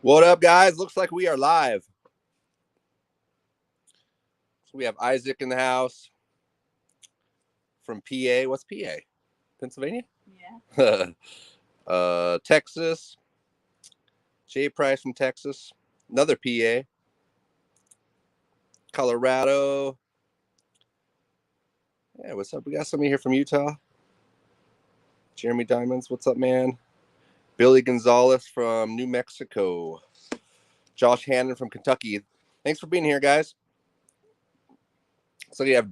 What up, guys? Looks like we are live. So we have Isaac in the house from PA. What's PA? Pennsylvania? Yeah. Texas. Jay Price from Texas. Another PA. Colorado. Yeah, what's up? We got somebody here from Utah. Jeremy Diamonds. What's up, man? Billy Gonzalez from New Mexico. Josh Hannon from Kentucky. Thanks for being here, guys. So you have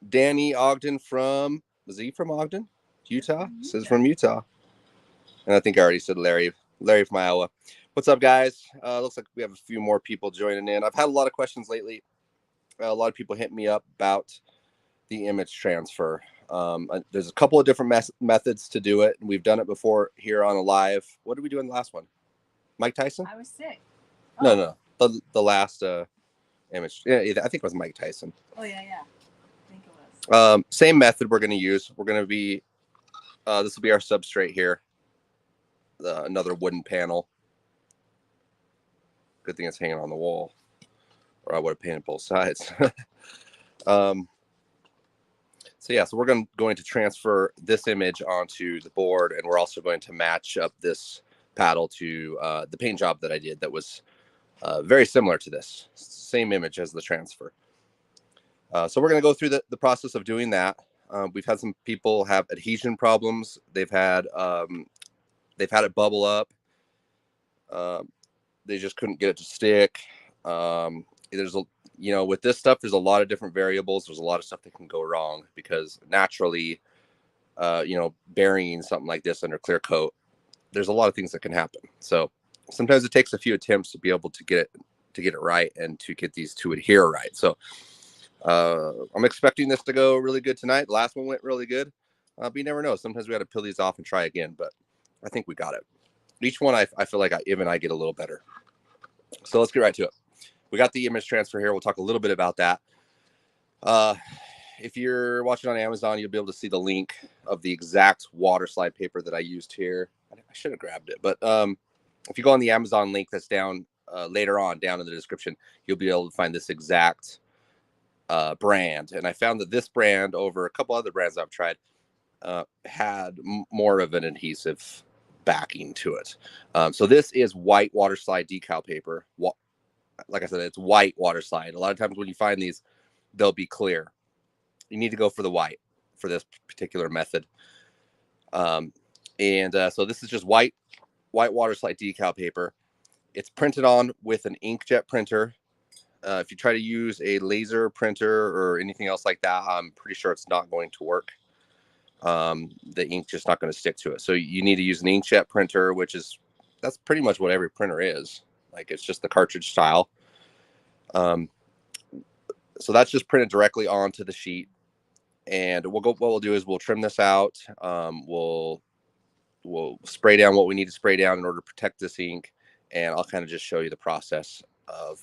Danny Ogden from, was he from Ogden? Utah? Says from Utah. And I think I already said Larry from Iowa. What's up, guys? Looks like we have a few more people joining in. I've had a lot of questions lately. A lot of people hit me up about the image transfer. There's a couple of different methods to do it. We've done it before here on a live. What did we do in the last one? Mike Tyson? I was sick. Oh. No. The last image. Yeah, I think it was Mike Tyson. Oh, yeah. I think it was. Same method we're going to use. We're going to be, this will be our substrate here. Another wooden panel. Good thing it's hanging on the wall, or I would have painted both sides. So we're going to transfer this image onto the board, and we're also going to match up this paddle to the paint job that I did that was very similar to this. Same image as the transfer. So we're going to go through the process of doing that. We've had some people have adhesion problems. They've had it bubble up. They just couldn't get it to stick. With this stuff, there's a lot of different variables. There's a lot of stuff that can go wrong because naturally, burying something like this under clear coat, there's a lot of things that can happen. So sometimes it takes a few attempts to be able to get it right and to get these to adhere right. So I'm expecting this to go really good tonight. The last one went really good. But you never know. Sometimes we got to peel these off and try again, but I think we got it. Each one, I feel like I get a little better. So let's get right to it. We got the image transfer here. We'll talk a little bit about that. If you're watching on Amazon, you'll be able to see the link of the exact water slide paper that I used here. I should have grabbed it, but if you go on the Amazon link that's down later on, down in the description, you'll be able to find this exact brand. And I found that this brand over a couple other brands I've tried had more of an adhesive backing to it. So this is white water slide decal paper. Like I said, it's white water slide. A lot of times when you find these, they'll be clear. You need to go for the white for this particular method. So this is just white water slide decal paper. It's printed on with an inkjet printer. If you try to use a laser printer or anything else like that, I'm pretty sure it's not going to work. The ink just not going to stick to it. So you need to use an inkjet printer, that's pretty much what every printer is. Like, it's just the cartridge style. So that's just printed directly onto the sheet. And what we'll do is we'll trim this out. We'll spray down what we need to spray down in order to protect this ink. And I'll kind of just show you the process of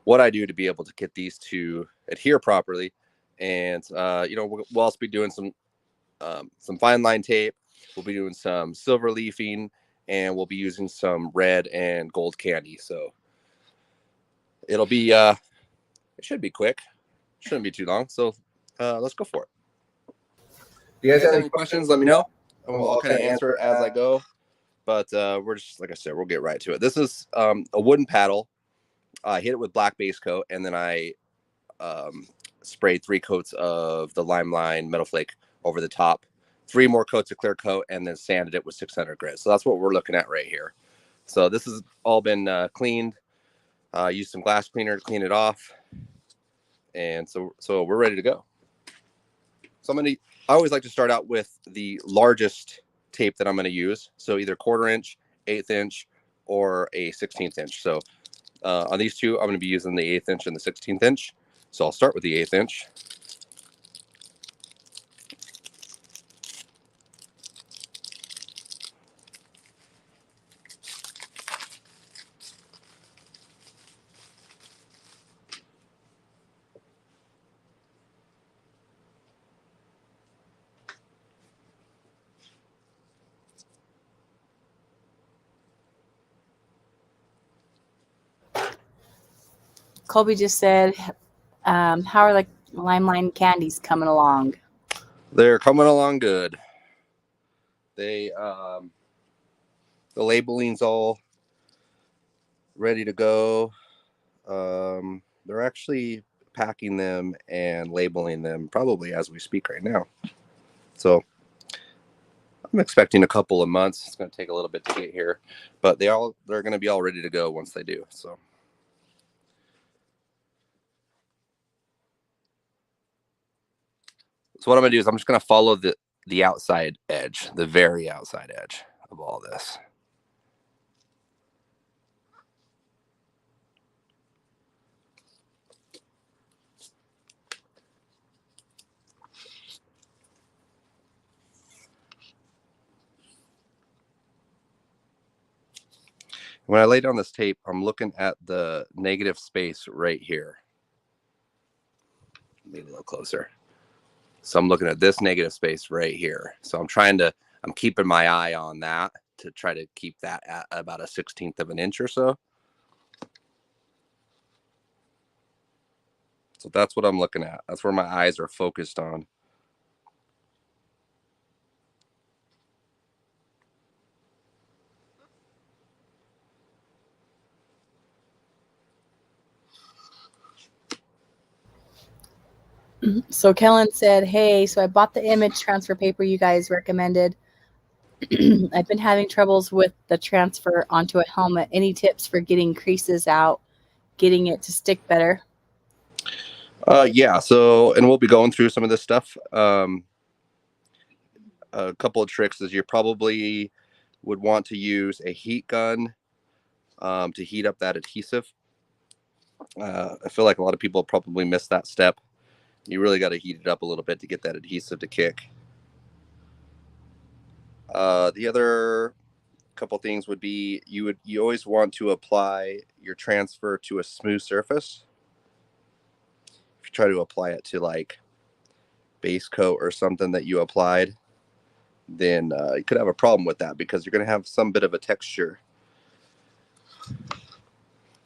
what I do to be able to get these to adhere properly. And, we'll also be doing some fine line tape. We'll be doing some silver leafing, and we'll be using some red and gold candy. So it'll be, it should be quick. Shouldn't be too long. So let's go for it. If you guys have any questions, let me know. I'll kind of answer it as I go. But we're just, like I said, we'll get right to it. This is a wooden paddle. I hit it with black base coat, and then I sprayed 3 coats of the LiMELiNE Metal Flake over the top, 3 more coats of clear coat, and then sanded it with 600 grit. So that's what we're looking at right here. So this has all been cleaned. Used some glass cleaner to clean it off. And so we're ready to go. So I always like to start out with the largest tape that I'm going to use. So either 1/4 inch, 1/8 inch, or a 16th inch. So on these two, I'm going to be using the 1/8 inch and the 16th inch. So I'll start with the 1/8 inch. Colby just said, how are the LiMELiNE candies coming along? They're coming along good. They the labeling's all ready to go. They're actually packing them and labeling them probably as we speak right now. So I'm expecting a couple of months. It's going to take a little bit to get here, but they're going to be all ready to go once they do. So what I'm going to do is I'm just going to follow the outside edge, the very outside edge of all this. When I lay down this tape, I'm looking at the negative space right here. Maybe a little closer. So I'm looking at this negative space right here. So I'm keeping my eye on that to try to keep that at about a 1/16 of an inch or so. So that's what I'm looking at. That's where my eyes are focused on. So Kellen said, hey, so I bought the image transfer paper you guys recommended. I've been having troubles with the transfer onto a helmet. Any tips for getting creases out, getting it to stick better? Yeah, so, and we'll be going through some of this stuff. A couple of tricks is you probably would want to use a heat gun to heat up that adhesive. I feel like a lot of people probably miss that step. You really got to heat it up a little bit to get that adhesive to kick. The other couple things would be you always want to apply your transfer to a smooth surface. If you try to apply it to like base coat or something that you applied, then you could have a problem with that because you're going to have some bit of a texture,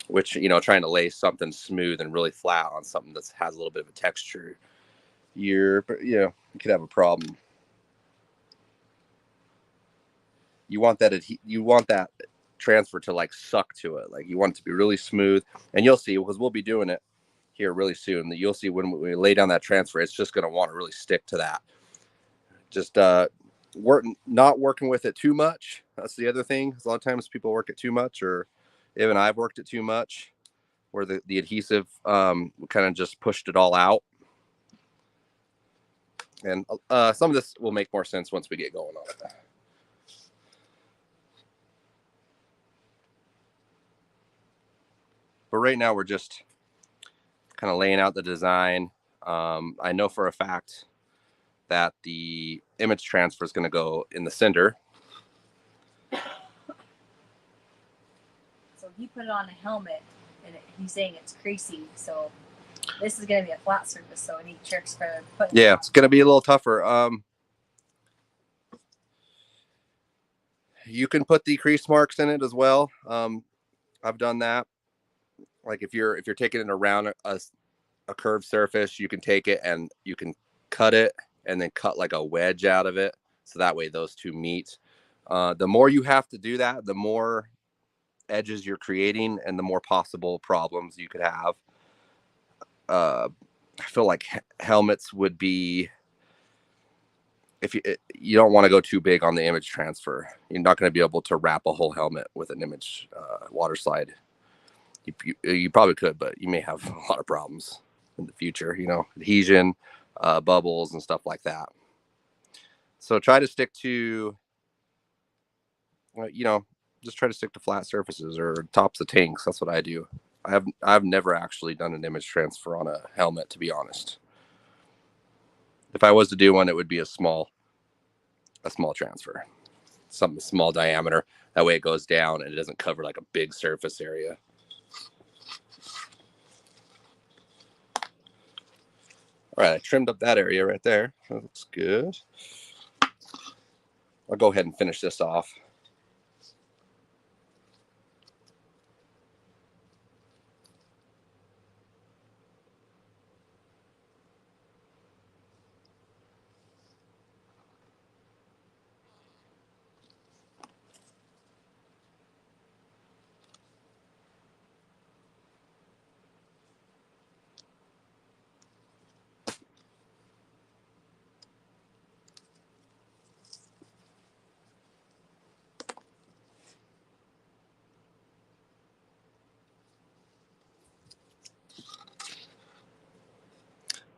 which, trying to lay something smooth and really flat on something that has a little bit of a texture, you could have a problem. You want that transfer to like suck to it. Like you want it to be really smooth, and you'll see because we'll be doing it here really soon. That you'll see when we lay down that transfer, it's just going to want to really stick to that. Just not working with it too much. That's the other thing. A lot of times people work it too much, or even I've worked it too much, where the adhesive kind of just pushed it all out. And some of this will make more sense once we get going on it. But right now we're just kind of laying out the design. I know for a fact that the image transfer is going to go in the center. So he put it on a helmet, and he's saying it's creasy. So this is going to be a flat surface. So any tricks for putting? Yeah, it's going to be a little tougher. You can put the crease marks in it as well. I've done that. Like if you're taking it around a curved surface, you can take it and you can cut it and then cut like a wedge out of it. So that way those two meet. The more you have to do that, the more edges you're creating and the more possible problems you could have. I feel like helmets would be, if you don't want to go too big on the image transfer, you're not going to be able to wrap a whole helmet with an image water slide. You probably could, but you may have a lot of problems in the future, adhesion, bubbles and stuff like that. So try to stick to, just try to stick to flat surfaces or tops of tanks. That's what I do. I've never actually done an image transfer on a helmet, to be honest. If I was to do one, it would be a small transfer, some small diameter. That way it goes down and it doesn't cover like a big surface area. All right, I trimmed up that area right there. That looks good. I'll go ahead and finish this off.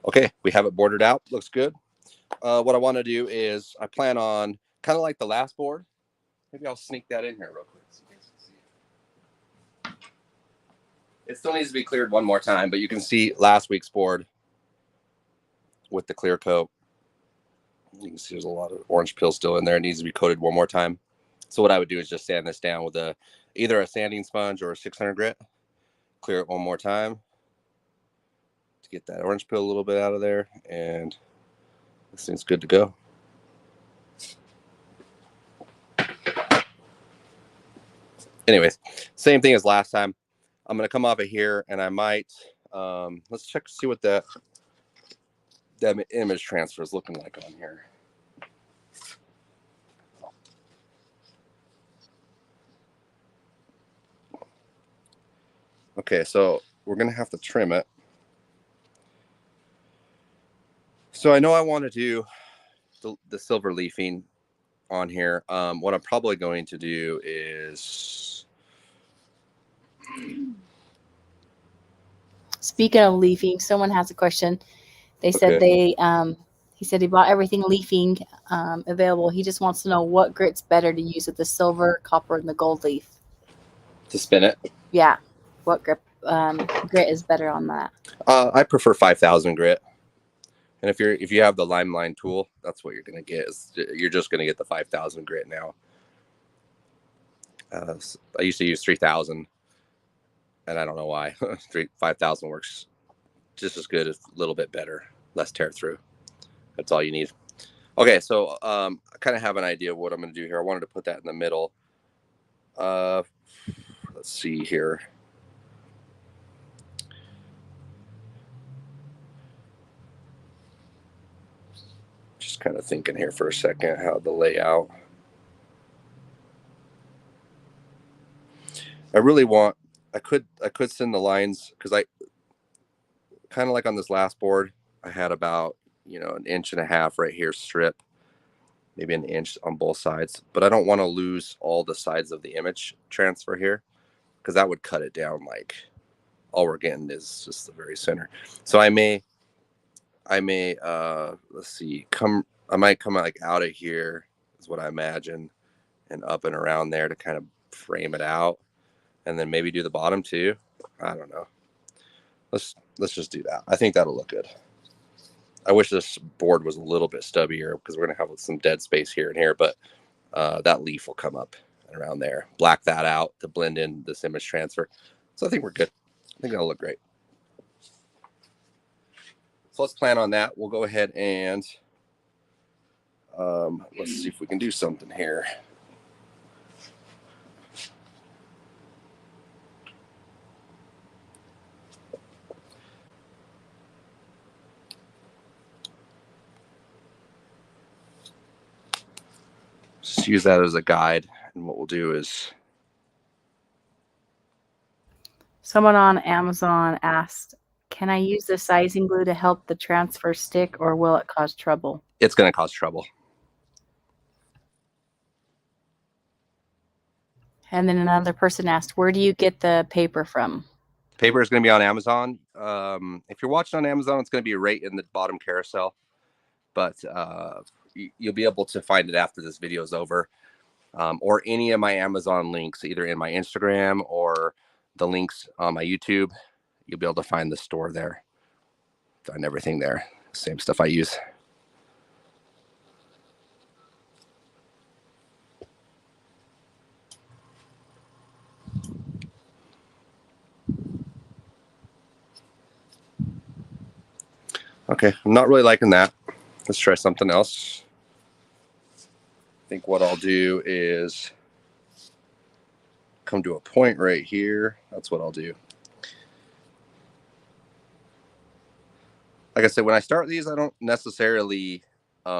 Okay, we have it bordered out. Looks good. What I want to do is I plan on kind of like the last board. Maybe I'll sneak that in here real quick so you guys can see. It still needs to be cleared one more time, but you can see last week's board with the clear coat. You can see there's a lot of orange peel still in there. It needs to be coated one more time. So what I would do is just sand this down with either a sanding sponge or a 600 grit. Clear it one more time to get that orange peel a little bit out of there, and this thing's good to go. Anyways, same thing as last time. I'm going to come off of here, and I might let's check to see what that image transfer is looking like on here. Okay, so we're going to have to trim it. So I know I want to do the silver leafing on here. What I'm probably going to do is... Speaking of leafing, someone has a question. They said he said he bought everything leafing available. He just wants to know what grit's better to use with the silver, copper, and the gold leaf. To spin it? Yeah. What grit is better on that? I prefer 5,000 grit. And if you have the LiMELiNE tool, that's what you're going to get. You're just going to get the 5,000 grit now. I used to use 3,000, and I don't know why. 5,000 works just as good, a little bit better, less tear through. That's all you need. Okay, so I kind of have an idea of what I'm going to do here. I wanted to put that in the middle. Let's see here. Just kind of thinking here for a second how the layout. I really want, I could send the lines, because I kind of like on this last board, I had about, an inch and a half right here strip, maybe an inch on both sides, but I don't want to lose all the sides of the image transfer here, because that would cut it down. Like, all we're getting is just the very center. So I may let's see, I might come like out of here is what I imagine, and up and around there to kind of frame it out, and then maybe do the bottom too. I don't know. Let's just do that. I think that'll look good. I wish this board was a little bit stubbier, because we're gonna have some dead space here and here, but that leaf will come up and around there. Black that out to blend in this image transfer. So I think we're good. I think that'll look great. So let's plan on that. We'll go ahead and let's see if we can do something here. Just use that as a guide, and what we'll do is... Someone on Amazon asked, can I use the sizing glue to help the transfer stick, or will it cause trouble? It's going to cause trouble. And then another person asked, where do you get the paper from? Paper is going to be on Amazon. If you're watching on Amazon, it's going to be right in the bottom carousel, but you'll be able to find it after this video is over, or any of my Amazon links, either in my Instagram or the links on my YouTube. You'll be able to find the store there. Find everything there. Same stuff I use. Okay, I'm not really liking that. Let's try something else. I think what I'll do is come to a point right here. That's what I'll do. Like I said, when I start these, I don't necessarily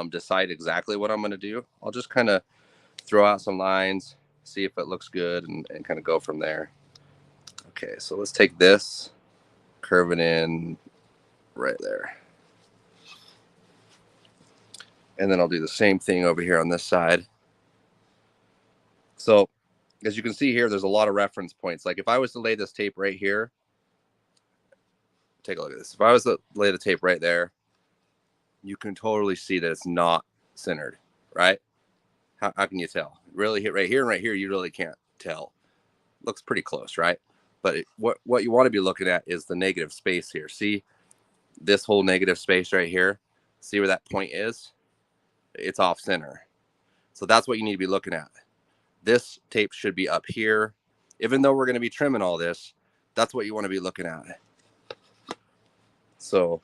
decide exactly what I'm going to do. I'll just kind of throw out some lines, see if it looks good, and kind of go from there. Okay, so let's take this, curve it in right there. And then I'll do the same thing over here on this side. So as you can see here, there's a lot of reference points. Like if I was to lay this tape right here take a look at this. If I was to lay the tape right there, you can totally see that it's not centered, right? How can you tell? Really hit right here and right here, you really can't tell. Looks pretty close, right? But what you want to be looking at is the negative space here. See this whole negative space right here? See where that point is? It's off center. So that's what you need to be looking at. This tape should be up here. Even though we're going to be trimming all this, that's what you want to be looking at. So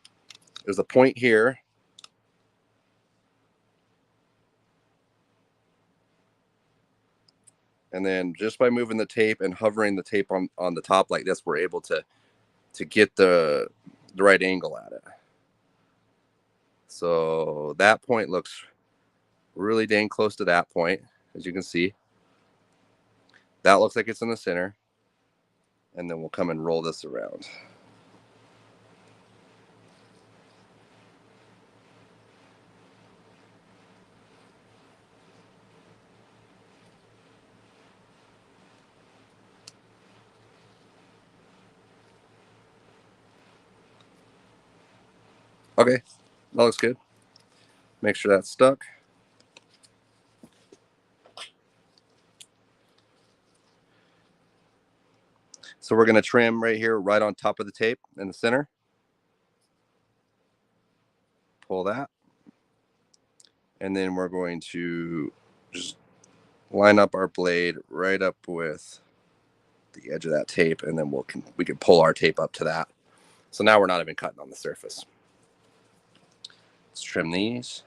there's a point here. And then just by moving the tape and hovering the tape on the top like this, we're able to get the right angle at it. So that point looks really dang close to that point, as you can see. That looks like it's in the center. And then we'll come and roll this around. Okay, that looks good. Make sure that's stuck. So we're going to trim right here, right on top of the tape in the center. Pull that. And then we're going to just line up our blade right up with the edge of that tape, and then we can pull our tape up to that. So now we're not even cutting on the surface. Let's trim these.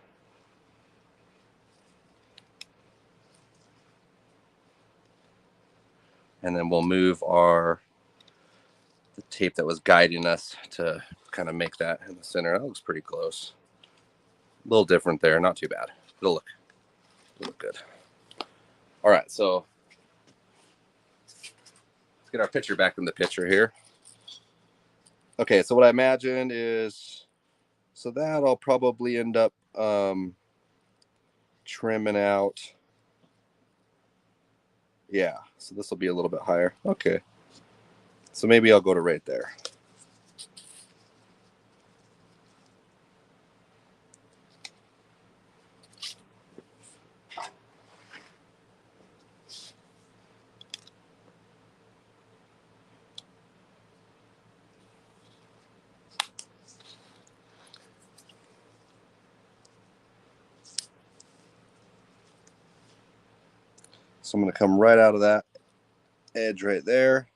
And then we'll move the tape that was guiding us to kind of make that in the center. That looks pretty close. A little different there, not too bad. It'll look good. All right, so let's get our picture back in the picture here. Okay, so what I imagined is, so that I'll probably end up trimming out. Yeah, so this will be a little bit higher. Okay, so maybe I'll go to right there. So I'm going to come right out of that edge right there.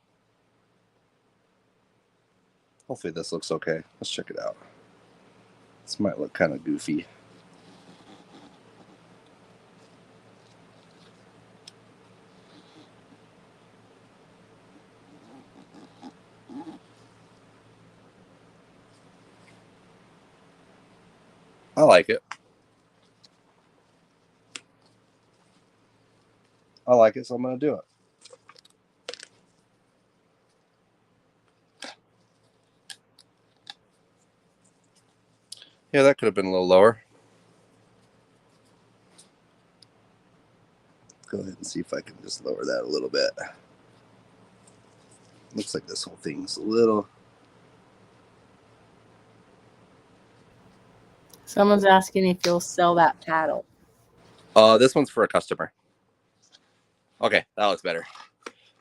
Hopefully this looks okay. Let's check it out. This might look kind of goofy. I like it. I like it, so I'm going to do it. Yeah, that could have been a little lower. Go ahead and see if I can just lower that a little bit. Looks like this whole thing's a little. Someone's asking if you'll sell that paddle. This one's for a customer. Okay, that looks better.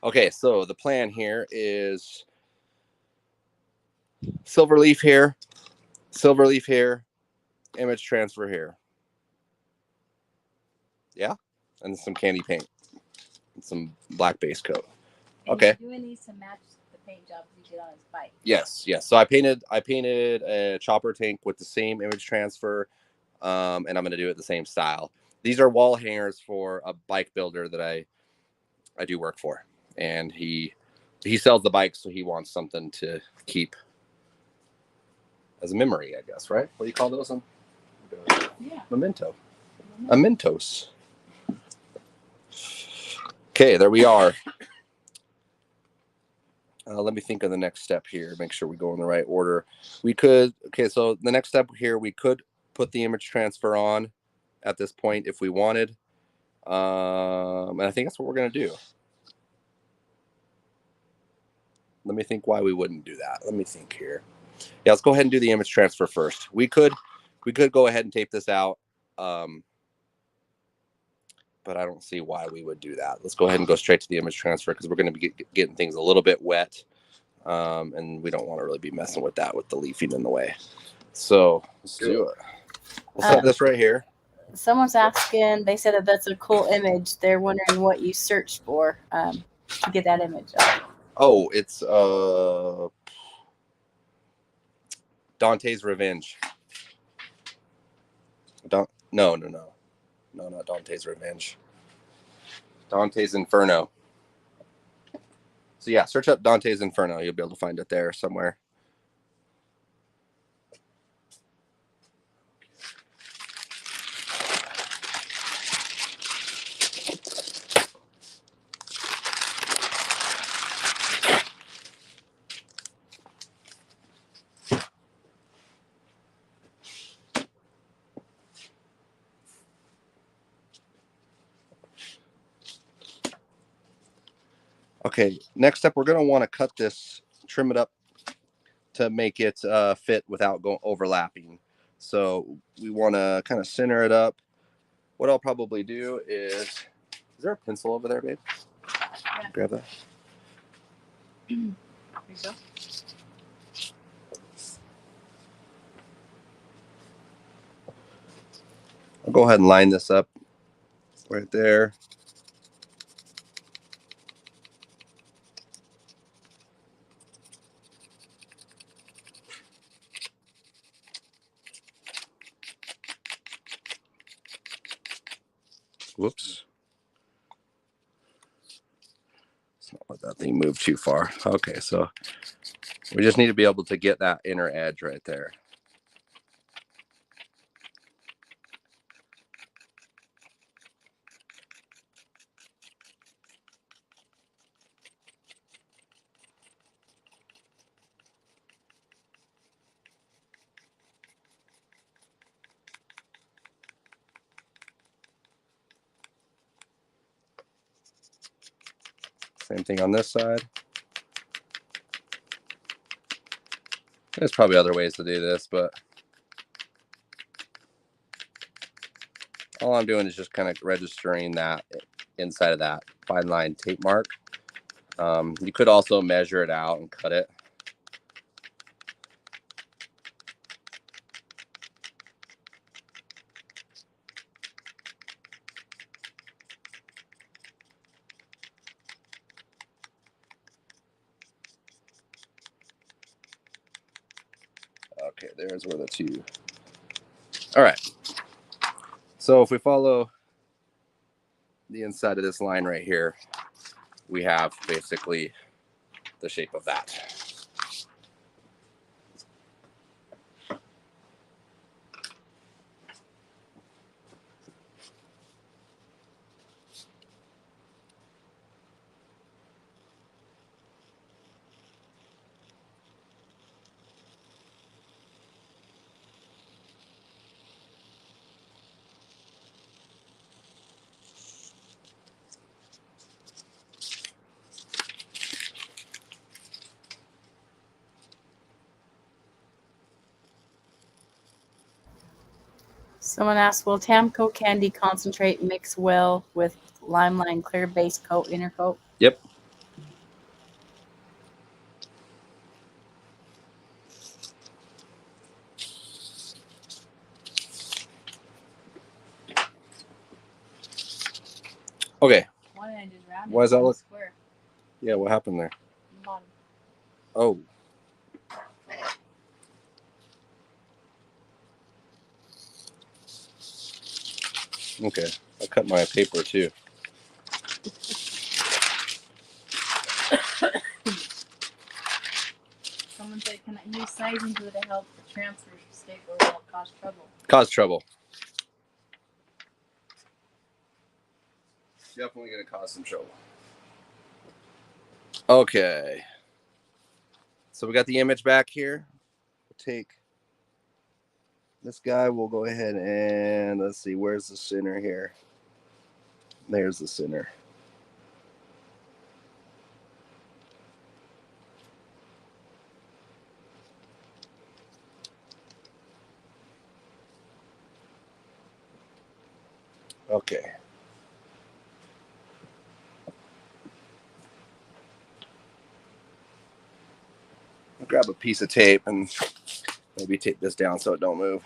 Okay, so the plan here is silver leaf here, image transfer here. Yeah, and some candy paint, and some black base coat. And okay. You're doing these to match the paint jobs you did on his bike. Yes. So I painted a chopper tank with the same image transfer, and I'm going to do it the same style. These are wall hangers for a bike builder that I do work for, and he sells the bikes, so he wants something to keep as a memory, I guess, right? What do you call those? Yeah. Memento. A Mentos. Okay, there we are. Let me think of the next step here. Make sure we go in the right order. Okay, so the next step here, we could put the image transfer on at this point if we wanted. And I think that's what we're going to do. Let me think why we wouldn't do that. Let me think here. Yeah, let's go ahead and do the image transfer first. We could go ahead and tape this out, but I don't see why we would do that. Let's go ahead and go straight to the image transfer because we're going to be getting things a little bit wet, and we don't want to really be messing with that with the leafing in the way. So let's do it. We'll set this right here. Someone's asking, they said that that's a cool image. They're wondering what you searched for to get that image up. Oh, it's Dante's Revenge. No, not Dante's Revenge. Dante's Inferno. So yeah, search up Dante's Inferno. You'll be able to find it there somewhere. Okay, next up, we're going to want to cut this, trim it up to make it fit without overlapping. So we want to kind of center it up. What I'll probably do is there a pencil over there, babe? Yeah. Grab that. There you go. I'll go ahead and line this up right there. Whoops. Let's not let that thing move too far. Okay, so we just need to be able to get that inner edge right there. Same thing on this side. There's probably other ways to do this, but all I'm doing is just kind of registering that inside of that fine line tape mark. You could also measure it out and cut it. Okay, there's where the two. All right. So if we follow the inside of this line right here, we have basically the shape of that. Someone asked, will Tamco Candy Concentrate mix well with LiMELiNE Clear Base Coat Inner Coat? Yep. Okay. One end is round. Why does that look square? Yeah, what happened there? Bottom. Oh. Okay. I cut my paper too. Someone said, can I use sizing glue to help the transfer stick or will it cause trouble? Cause trouble. Definitely going to cause some trouble. Okay. So we got the image back here. We'll take this guy. We'll go ahead and let's see. Where's the center here? There's the center. Okay. I'll grab a piece of tape and maybe tape this down so it don't move.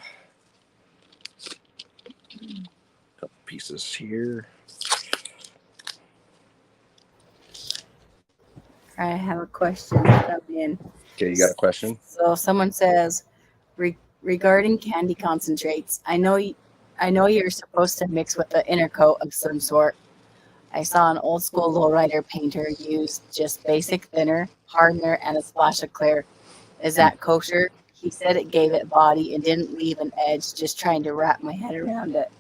A couple pieces here. I have a question come in. Okay, you got a question? So someone says, regarding candy concentrates, I know you're supposed to mix with the inner coat of some sort. I saw an old school lowrider painter use just basic thinner, hardener, and a splash of clear. Is that kosher? He said it gave it body and didn't leave an edge. Just trying to wrap my head around it.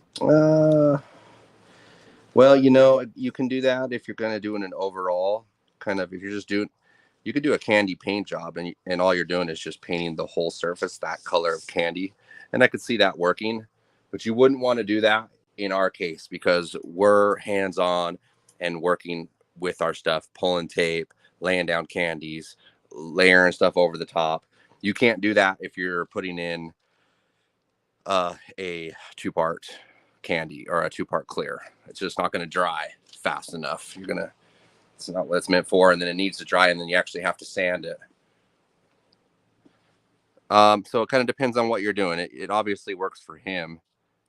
Well, you know, you can do that if you're going to do an overall kind of, if you're just doing, you could do a candy paint job and all you're doing is just painting the whole surface that color of candy. And I could see that working, but you wouldn't want to do that in our case because we're hands-on and working with our stuff, pulling tape, laying down candies, layering stuff over the top. You can't do that if you're putting in a two-part candy or a two-part clear. It's just not going to dry fast enough. It's not what it's meant for, and then it needs to dry, and then you actually have to sand it. So it kind of depends on what you're doing. It obviously works for him,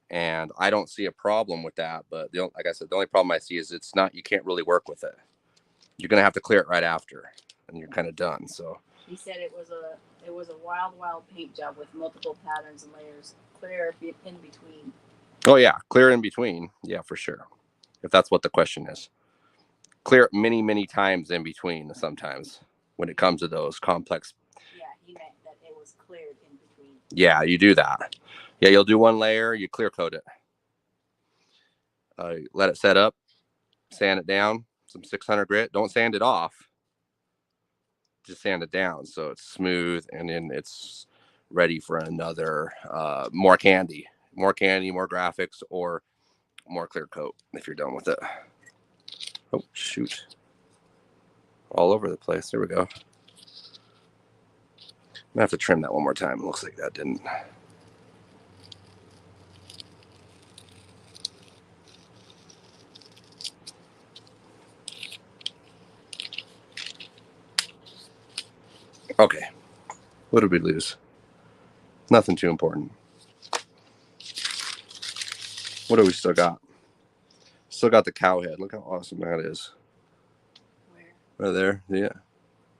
and I don't see a problem with that. But like I said, the only problem I see is you can't really work with it. You're going to have to clear it right after, and you're kind of done. So he said it was a wild paint job with multiple patterns and layers, clear in between. Oh yeah, clear in between. Yeah, for sure. If that's what the question is. Clear many times in between sometimes when it comes to those complex. Yeah, he meant that it was cleared in between. Yeah, you do that. Yeah, you'll do one layer, you clear coat it. Let it set up, sand it down, some 600 grit. Don't sand it off. Just sand it down so it's smooth, and then it's ready for another more candy, more graphics, or more clear coat if you're done with it. Oh, shoot. All over the place. There we go. I'm gonna have to trim that one more time. It looks like that didn't. Okay. What did we lose? Nothing too important. What do we still got? Still got the cow head. Look how awesome that is. Where? Right there. Yeah.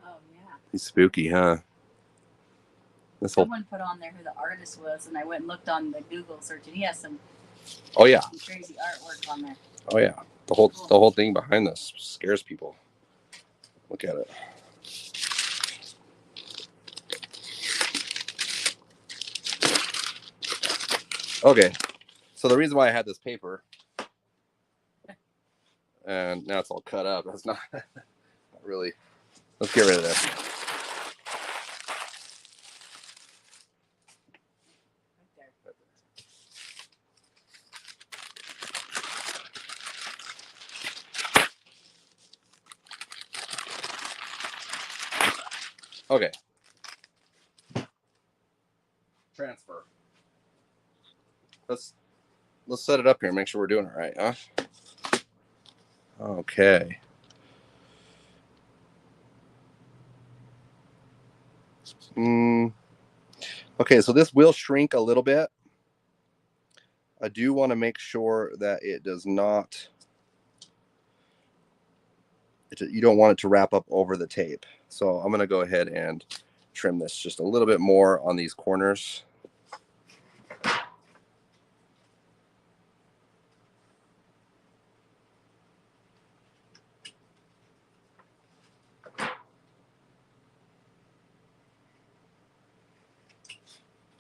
Oh, yeah. He's spooky, huh? Someone put on there who the artist was, and I went and looked on the Google search, and he has some. Oh yeah. Some crazy artwork on there. Oh yeah. The whole thing behind this scares people. Look at it. Okay. So the reason why I had this paper, and now it's all cut up. That's not really. Let's get rid of this. Okay. Transfer. Let's set it up here and make sure we're doing it right, huh? Okay. Okay, so this will shrink a little bit. I do want to make sure that it does not. You don't want it to wrap up over the tape. So I'm going to go ahead and trim this just a little bit more on these corners.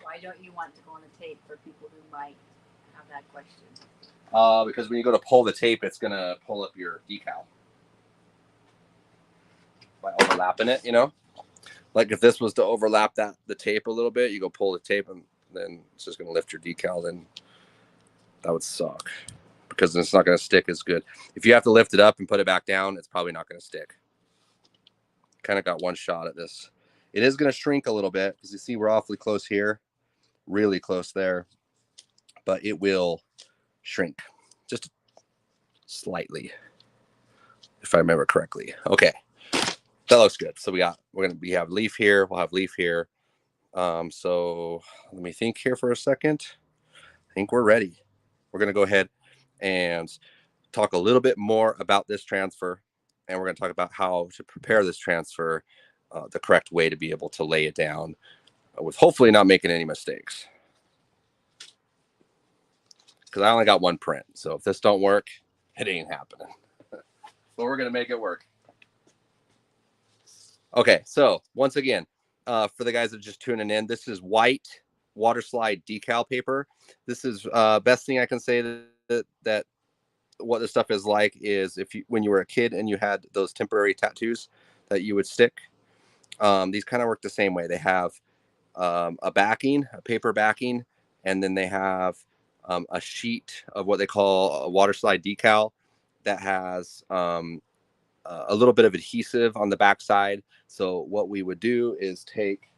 Why don't you want to go on the tape for people who might have that question? Because when you go to pull the tape, it's going to pull up your decal by overlapping it, you know? Like if this was to overlap the tape a little bit, you go pull the tape and then it's just going to lift your decal, then that would suck because it's not going to stick as good. If you have to lift it up and put it back down, it's probably not going to stick. Kind of got one shot at this. It is going to shrink a little bit because you see we're awfully close here, really close there, but it will shrink. just slightly, if I remember correctly. Okay, that looks good. So we have leaf here. We'll have leaf here. So let me think here for a second. I think we're ready. We're going to go ahead and talk a little bit more about this transfer, and we're going to talk about how to prepare this transfer the correct way to be able to lay it down with hopefully not making any mistakes. Because I only got one print, so if this don't work, it ain't happening. But we're going to make it work. Okay, so once again, for the guys that are just tuning in, this is white waterslide decal paper. This is best thing I can say that what this stuff is like is when you were a kid and you had those temporary tattoos that you would stick. These kind of work the same way. They have a backing, a paper backing, and then they have a sheet of what they call a waterslide decal that has a little bit of adhesive on the backside. So what we would do is take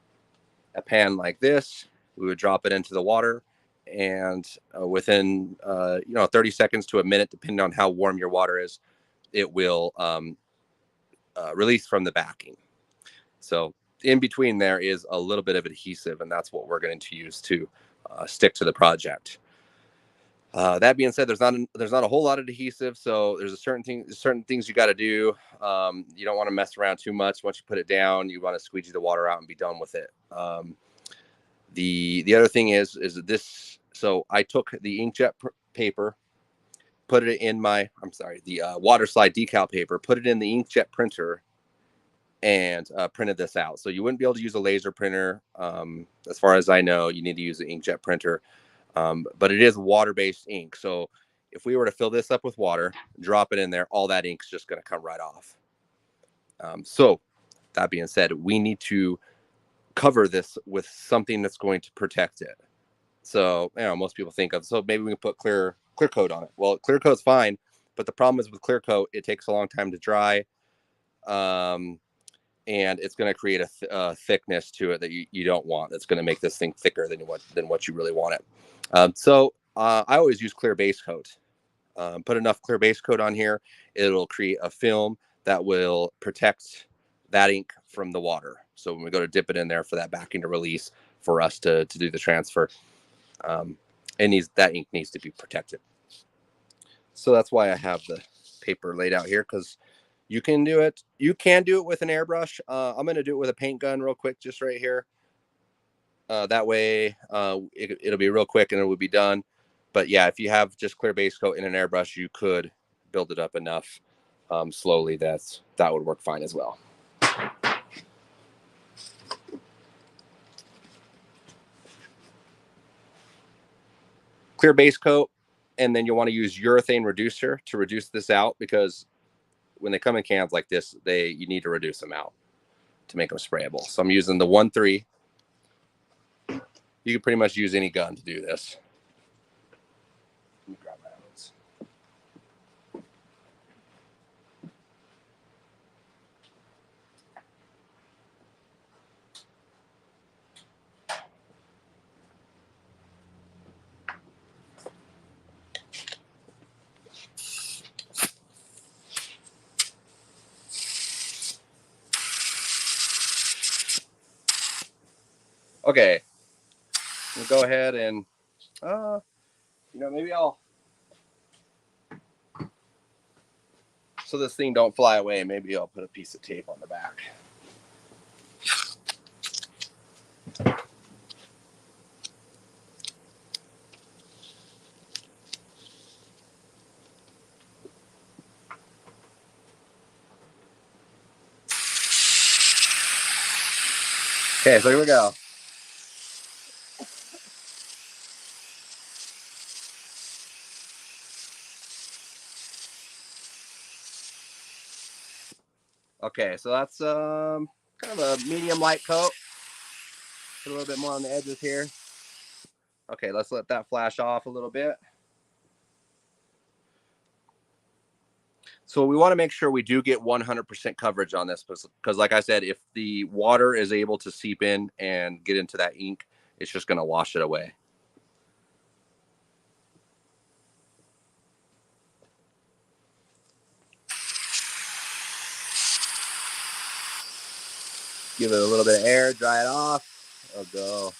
a pan like this, we would drop it into the water, and within 30 seconds to a minute, depending on how warm your water is, it will release from the backing. So in between there is a little bit of adhesive, and that's what we're going to use to stick to the project. That being said, there's not a whole lot of adhesive, so there's certain things you got to do. You don't want to mess around too much. Once you put it down, you want to squeegee the water out and be done with it. The other thing is this. So I took the inkjet paper, put it in the water slide decal paper, put it in the inkjet printer, and printed this out. So you wouldn't be able to use a laser printer. As far as I know, you need to use an inkjet printer. But it is water-based ink. So if we were to fill this up with water, drop it in there, all that ink's just going to come right off. So that being said, we need to cover this with something that's going to protect it. So, most people think of, so maybe we can put clear coat on it. Well, clear coat's fine, but the problem is with clear coat, it takes a long time to dry. And it's going to create a thickness to it that you don't want. That's going to make this thing thicker than what you really want it. So I always use clear base coat. Put enough clear base coat on here, it'll create a film that will protect that ink from the water. So when we go to dip it in there for that backing to release, for us to do the transfer, that ink needs to be protected. So that's why I have the paper laid out here, because you can do it. You can do it with an airbrush. I'm going to do it with a paint gun real quick, just right here. That way it'll be real quick and it will be done. But yeah, if you have just clear base coat in an airbrush, you could build it up enough slowly that would work fine as well. Clear base coat, and then you want to use urethane reducer to reduce this out, because when they come in cans like this, you need to reduce them out to make them sprayable. So I'm using the 1.3. You can pretty much use any gun to do this. Let me grab my others. Okay, we'll go ahead and maybe so this thing don't fly away, maybe I'll put a piece of tape on the back. Okay, so here we go. Okay, so that's kind of a medium light coat. Put a little bit more on the edges here. Okay, let's let that flash off a little bit. So we want to make sure we do get 100% coverage on this, because like I said, if the water is able to seep in and get into that ink, it's just going to wash it away. Give it a little bit of air, dry it off. I'll go.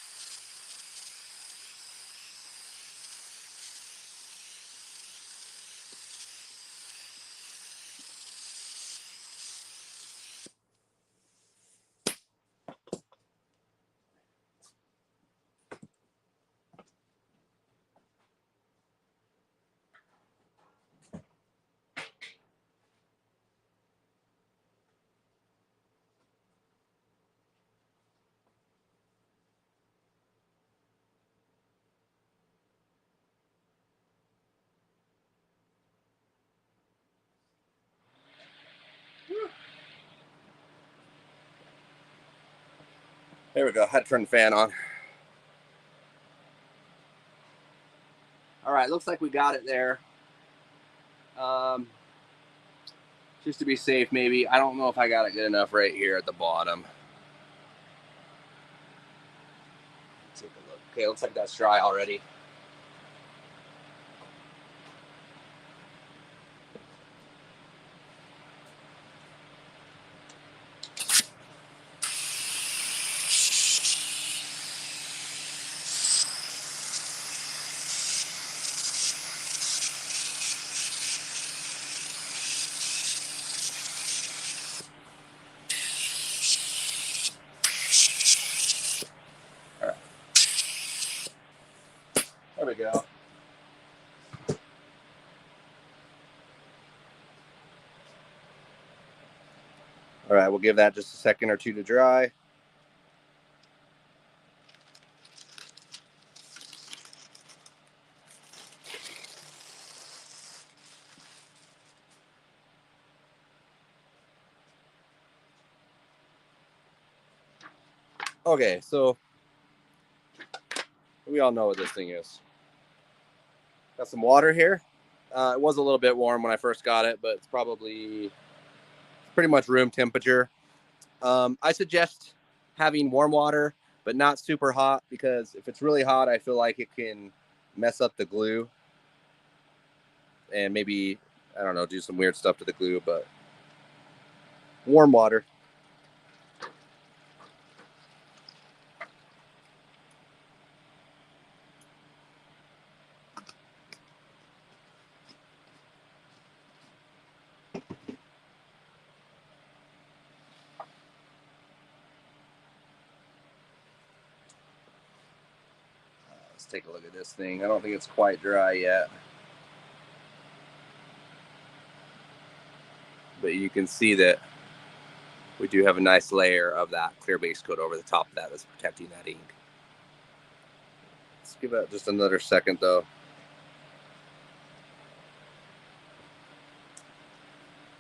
There we go. I had to turn the fan on. All right, looks like we got it there. Just to be safe, maybe. I don't know if I got it good enough right here at the bottom. Take a look. Okay, looks like that's dry already. All right. There we go. All right, we'll give that just a second or two to dry. Okay, so we all know what this thing is. Got some water here. It was a little bit warm when I first got it, but it's probably pretty much room temperature. I suggest having warm water, but not super hot, because if it's really hot, I feel like it can mess up the glue and maybe, I don't know, do some weird stuff to the glue, but warm water. Let's take a look at this thing. I don't think it's quite dry yet, but you can see that we do have a nice layer of that clear base coat over the top of that that's protecting that ink. Let's give it just another second though.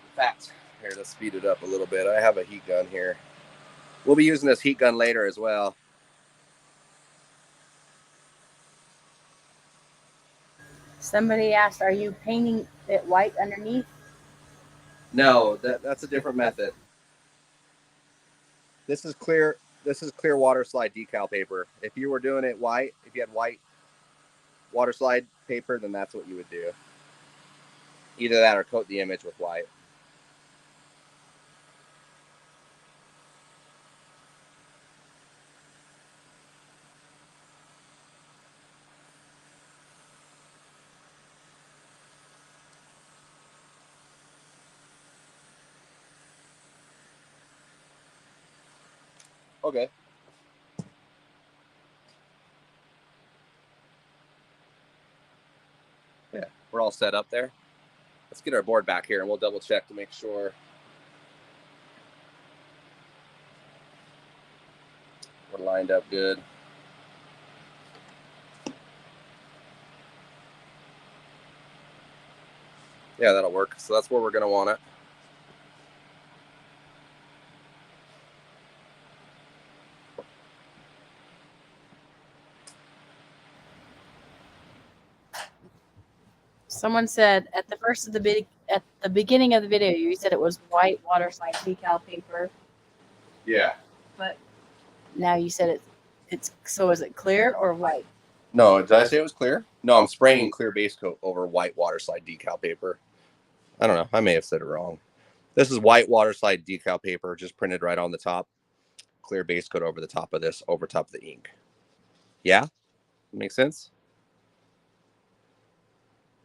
In fact, here, let's speed it up a little bit. I have a heat gun here. We'll be using this heat gun later as well. Somebody asked, are you painting it white underneath? No, that's a different method. This is clear water slide decal paper. If you were doing it white, if you had white water slide paper, then that's what you would do. Either that or coat the image with white. Okay. Yeah, we're all set up there. Let's get our board back here and we'll double check to make sure we're lined up good. Yeah, that'll work. So that's where we're going to want it. Someone said at the beginning of the video, you said it was white water slide decal paper. Yeah. But now you said it's so is it clear or white? No, did I say it was clear? No, I'm spraying clear base coat over white water slide decal paper. I don't know. I may have said it wrong. This is white water slide decal paper, just printed right on the top. clear base coat over the top of this, over top of the ink. Yeah? Makes sense?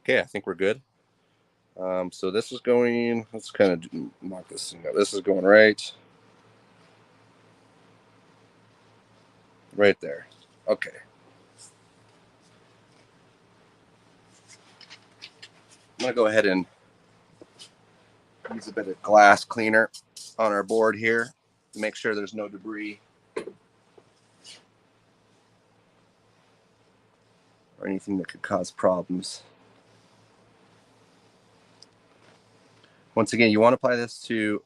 Okay, I think we're good. So this is going, let's kind of knock this thing up. This is going right there. Okay. I'm going to go ahead and use a bit of glass cleaner on our board here to make sure there's no debris or anything that could cause problems. Once again, you want to apply this to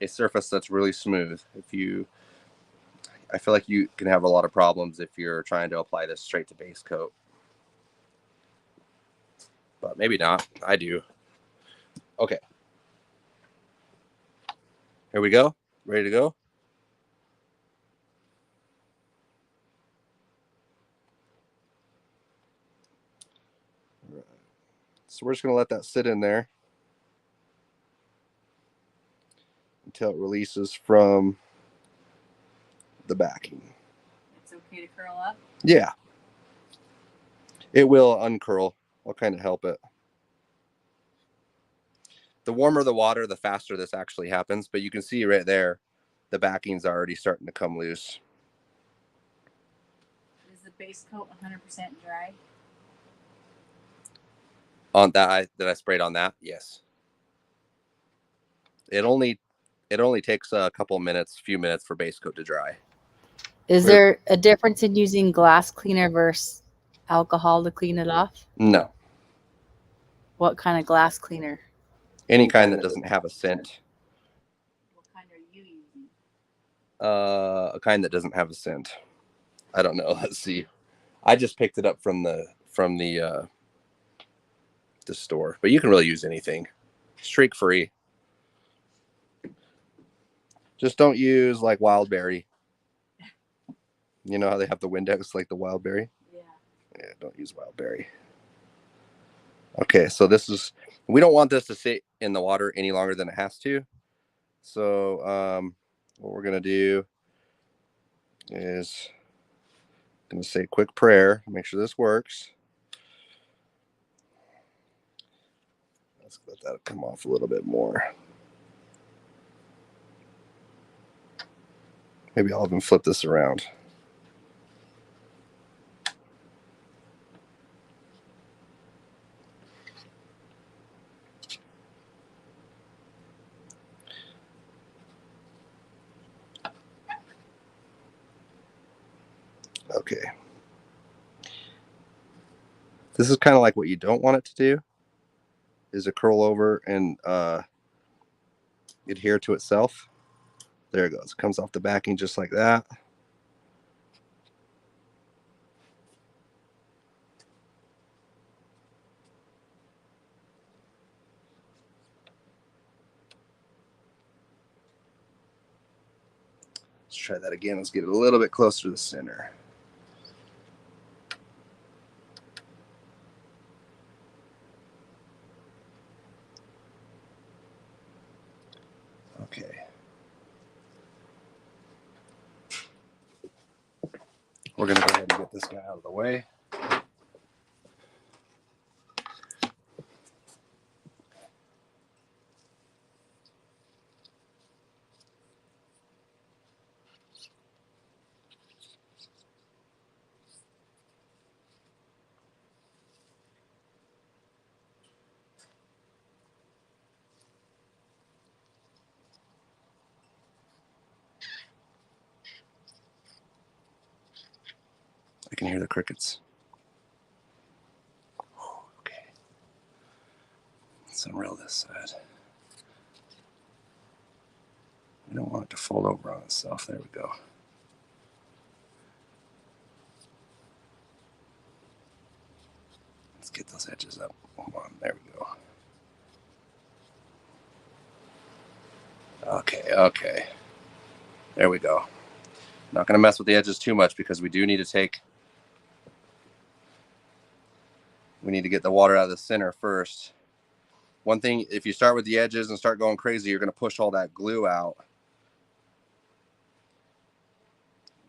a surface that's really smooth. I feel like you can have a lot of problems if you're trying to apply this straight to base coat. But maybe not. I do. Okay. Here we go. Ready to go? So we're just going to let that sit in there until it releases from the backing. It's okay to curl up? Yeah. It will uncurl. I'll kind of help it. The warmer the water, the faster this actually happens. But you can see right there, the backing's already starting to come loose. Is the base coat 100% dry? On that, that I sprayed on that, yes. It only takes a couple minutes, few minutes for base coat to dry. Is there a difference in using glass cleaner versus alcohol to clean it off? No. What kind of glass cleaner? Any kind that doesn't have a scent. What kind are you using? A kind that doesn't have a scent. I don't know. Let's see. I just picked it up from the store, but you can really use anything. Streak free. Just don't use like wild berry. You know how they have the Windex like the wild berry? Yeah, don't use wild berry. Okay, so we don't want this to sit in the water any longer than it has to. So what we're going to do is going to say a quick prayer, make sure this works. Let's let that come off a little bit more. Maybe I'll even flip this around. Okay. This is kind of like what you don't want it to do, is a curl over and adhere to itself. There it goes. It comes off the backing just like that. Let's try that again. Let's get it a little bit closer to the center. Okay. We're going to go ahead and get this guy out of the way. I can hear the crickets. Okay. Let's unroll this side. We don't want it to fold over on itself. There we go. Let's get those edges up. Hold on. There we go. Okay. There we go. Not going to mess with the edges too much because we do need to get the water out of the center first. One thing, if you start with the edges and start going crazy, you're going to push all that glue out.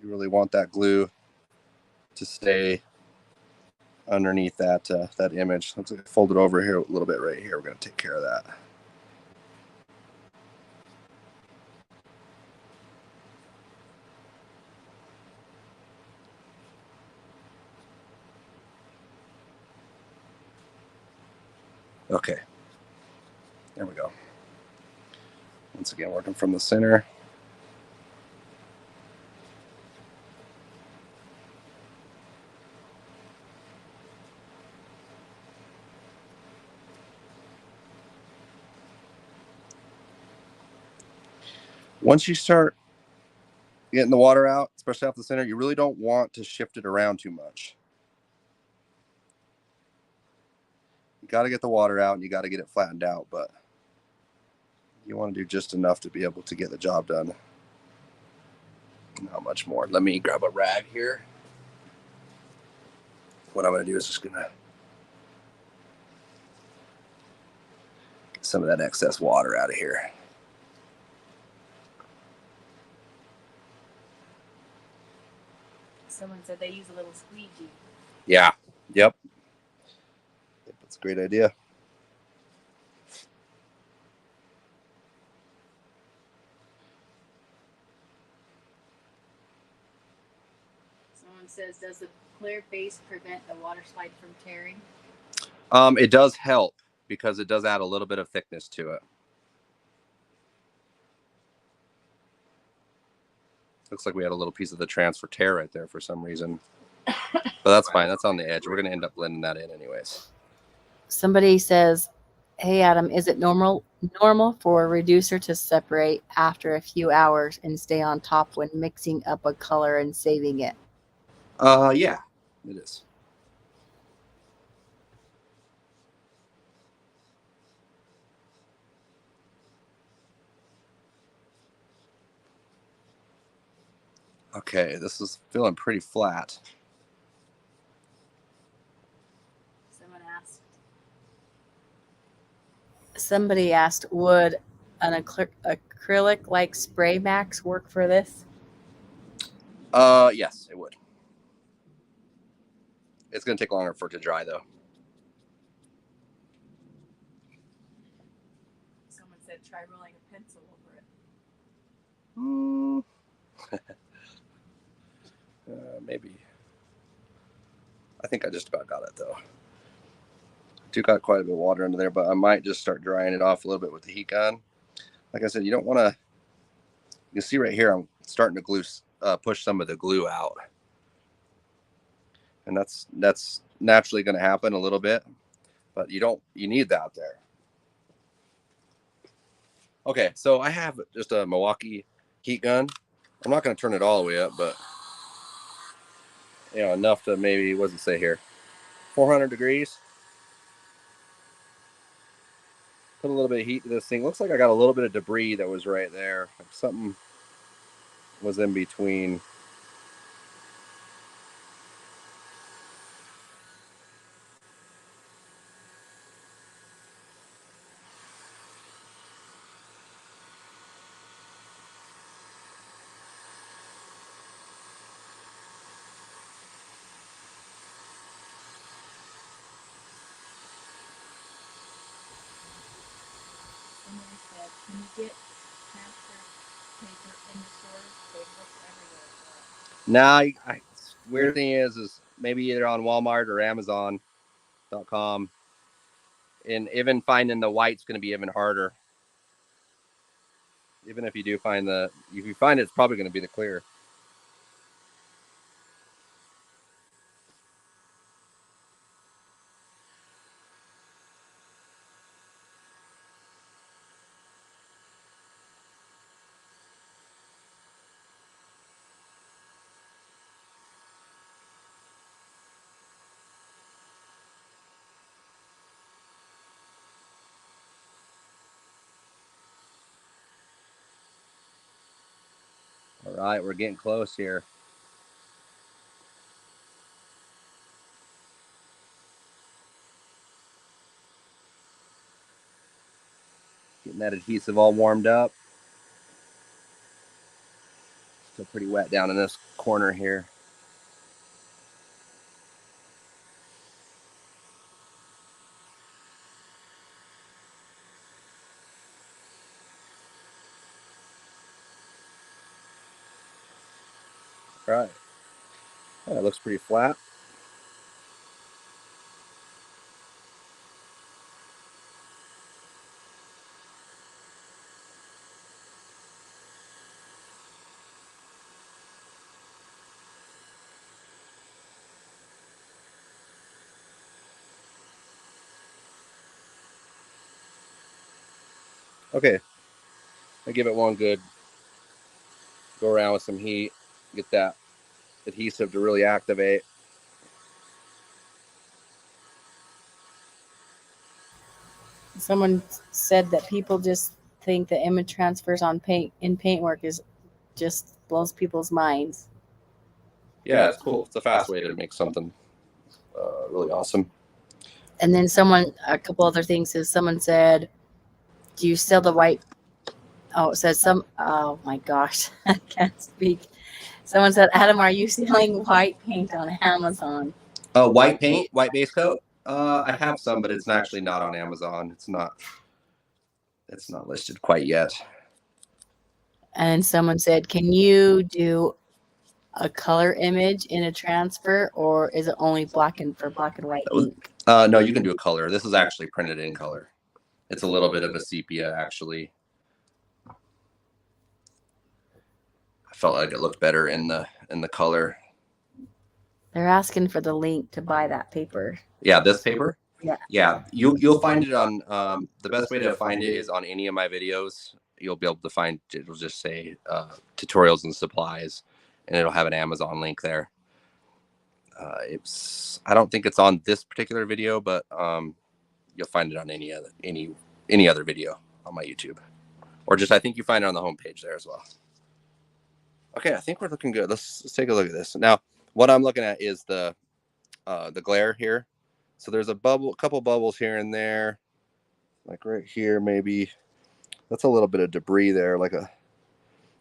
You really want that glue to stay underneath that that image. Let's fold it over here a little bit right here. We're going to take care of that. Okay, there we go. Once again, working from the center. Once you start getting the water out, especially off the center, you really don't want to shift it around too much. You got to get the water out and you got to get it flattened out, but you want to do just enough to be able to get the job done. Not much more. Let me grab a rag here. What I'm going to do is just going to get some of that excess water out of here. Someone said they use a little squeegee. Yeah. Yep. That's a great idea. Someone says, does the clear base prevent the water slide from tearing? It does help because it does add a little bit of thickness to it. Looks like we had a little piece of the transfer tear right there for some reason. But that's fine. That's on the edge. We're going to end up blending that in anyways. Somebody says, hey, Adam, is it normal for a reducer to separate after a few hours and stay on top when mixing up a color and saving it? Yeah, it is. Okay, this is feeling pretty flat. Somebody asked, would an acrylic like Spray Max work for this? Yes, it would. It's going to take longer for it to dry, though. Someone said, try rolling a pencil over it. Maybe. I think I just about got it, though. I do got quite a bit of water under there, but I might just start drying it off a little bit with the heat gun. Like I said, you don't want to. You see right here, I'm starting to push some of the glue out, and that's naturally going to happen a little bit, but you need that there. Okay, so I have just a Milwaukee heat gun. I'm not going to turn it all the way up, but enough to maybe, what does it say here, 400 degrees. Put a little bit of heat to this thing. Looks like I got a little bit of debris that was right there. Like something was in between. Somebody said, can you get transfer paper in the stores? They look everywhere. Now, weird thing is maybe either on Walmart or Amazon.com. And even finding the white's going to be even harder. Even if you do find if you find it, it's probably going to be the clear. All right, we're getting close here. Getting that adhesive all warmed up. Still pretty wet down in this corner here. All right. Yeah, it looks pretty flat. Okay, I give it one good go around with some heat, get that adhesive to really activate. Someone said that people just think the image transfers on paint work is just blows people's minds. Yeah, it's cool. It's a fast way to make something really awesome. And then a couple other things is someone said, do you sell the white? Oh, it says oh my gosh, I can't speak. Someone said, Adam, are you selling white paint on Amazon? White paint, white base coat. I have some, but it's actually not on Amazon. It's not listed quite yet. And someone said, can you do a color image in a transfer, or is it only black and white ink? No, you can do a color. This is actually printed in color. It's a little bit of a sepia, actually. I felt like it looked better in the color. They're asking for the link to buy that paper. Yeah, this paper. Yeah. You'll find it on. The best way to find it is on any of my videos. You'll be able to find. It'll just say tutorials and supplies, and it'll have an Amazon link there. I don't think it's on this particular video, but you'll find it on any other video on my YouTube, or just I think you find it on the homepage there as well. Okay, I think we're looking good. Let's take a look at this. Now, what I'm looking at is the glare here. So there's a couple bubbles here and there, like right here, maybe. That's a little bit of debris there.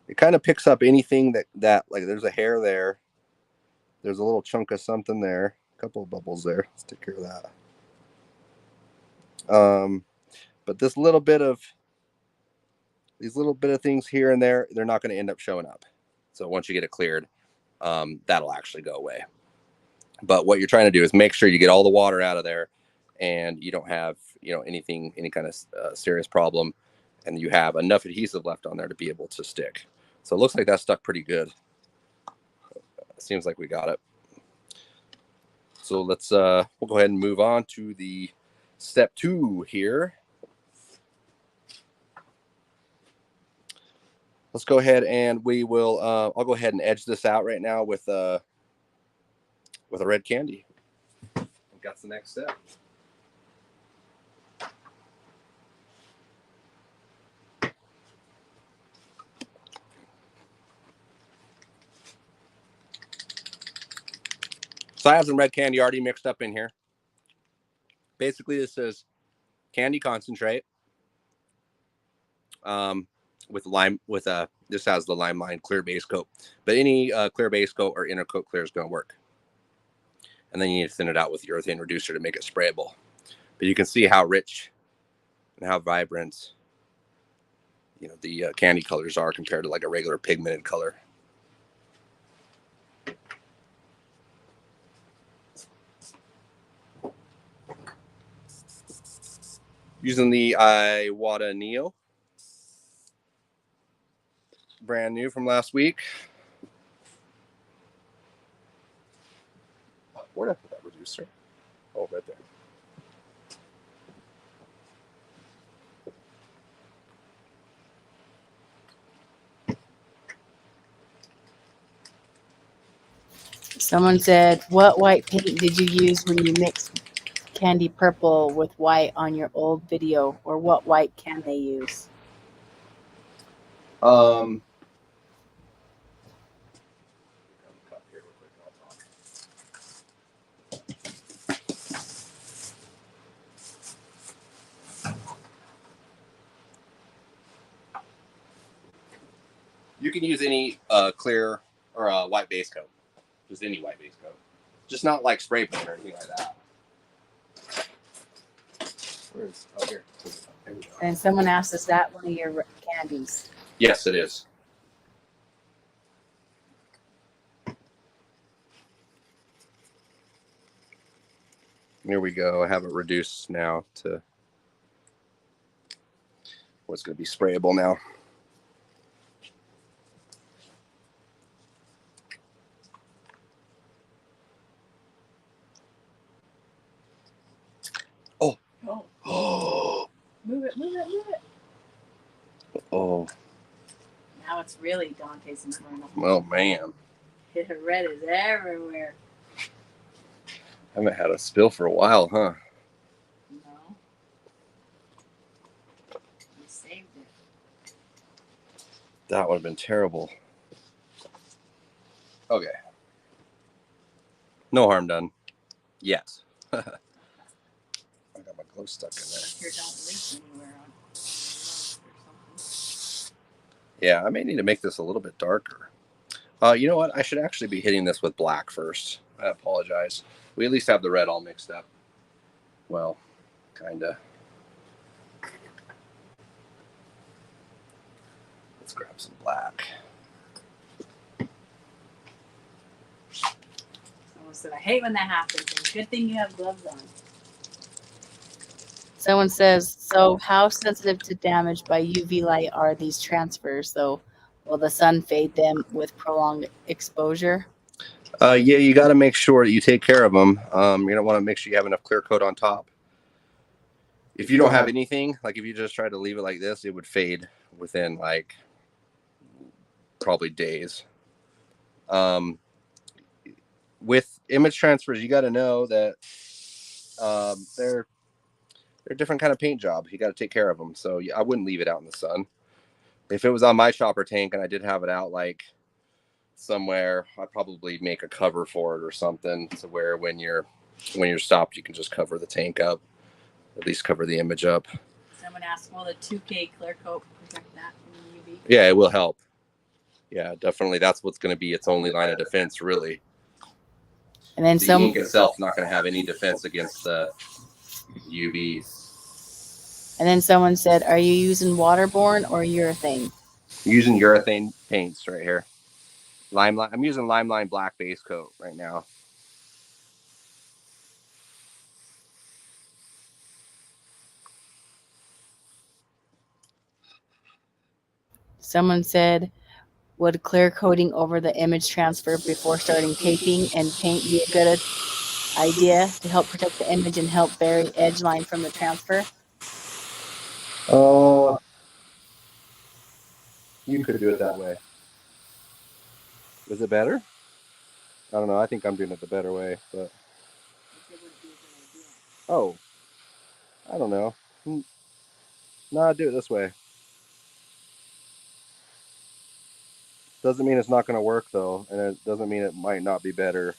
It kind of picks up anything that like there's a hair there. There's a little chunk of something there. A couple of bubbles there. Let's take care of that. But these little bit of things here and there, they're not going to end up showing up. So once you get it cleared, that'll actually go away. But what you're trying to do is make sure you get all the water out of there, and you don't have any kind of serious problem, and you have enough adhesive left on there to be able to stick. So it looks like that stuck pretty good. It seems like we got it. So let's we'll go ahead and move on to the step 2 here. Let's go ahead and we will. I'll go ahead and edge this out right now with a red candy. That's the next step. So I have some red candy already mixed up in here. Basically, this is candy concentrate with lime. This has the LiMELiNE clear base coat, but any clear base coat or inner coat clear is going to work. And then you need to thin it out with urethane reducer to make it sprayable. But you can see how rich and how vibrant the candy colors are compared to like a regular pigmented color. Using the Iwata Neo, brand new from last week. Where did I put that reducer? Oh, right there. Someone said, what white paint did you use when you mixed candy purple with white on your old video, or what white can they use? You can use any clear or white base coat, just any white base coat, just not like spray paint or anything like that. Where's here? And someone asked, is that one of your candies? Yes, it is. Here we go. I have it reduced now to what's going to be sprayable now. Oh. Oh. Oh. Move it, move it, move it. Oh. Now it's really Dante's Inferno. Oh, man. The red is everywhere. I haven't had a spill for a while, huh? No. You saved it. That would have been terrible. Okay. No harm done. Yet. I got my glow stuck in there. Here, don't leak anywhere on or something. Yeah, I may need to make this a little bit darker. You know what? I should actually be hitting this with black first. I apologize. We at least have the red all mixed up. Well, kind of. Let's grab some black. Someone said, I hate when that happens. And good thing you have gloves on. Someone says, so how sensitive to damage by UV light are these transfers? So will the sun fade them with prolonged exposure? Yeah, you got to make sure that you take care of them. You don't want to make sure you have enough clear coat on top. If you don't have anything, like if you just try to leave it like this, it would fade within like probably days. With image transfers, you got to know that they're a different kind of paint job. You got to take care of them. So I wouldn't leave it out in the sun. If it was on my chopper tank and I did have it out like somewhere, I'd probably make a cover for it or something to where when you're stopped, you can just cover the tank up, at least cover the image up. Someone asked, will the 2K clear coat protect that from UV? Yeah, it will help. Yeah, definitely. That's what's going to be its only line of defense, really. And then the ink itself not going to have any defense against the UVs. And then someone said, are you using waterborne or urethane? I'm using urethane paints right here. LiMELiNE. I'm using LiMELiNE black base coat right now. Someone said, would clear coating over the image transfer before starting taping and paint be a good idea to help protect the image and help bury edge line from the transfer? Oh, you could do it that way. Is it better? I don't know. I think I'm doing it the better way, but oh, I don't know. No, I'd do it this way. Doesn't mean it's not going to work though, and it doesn't mean it might not be better.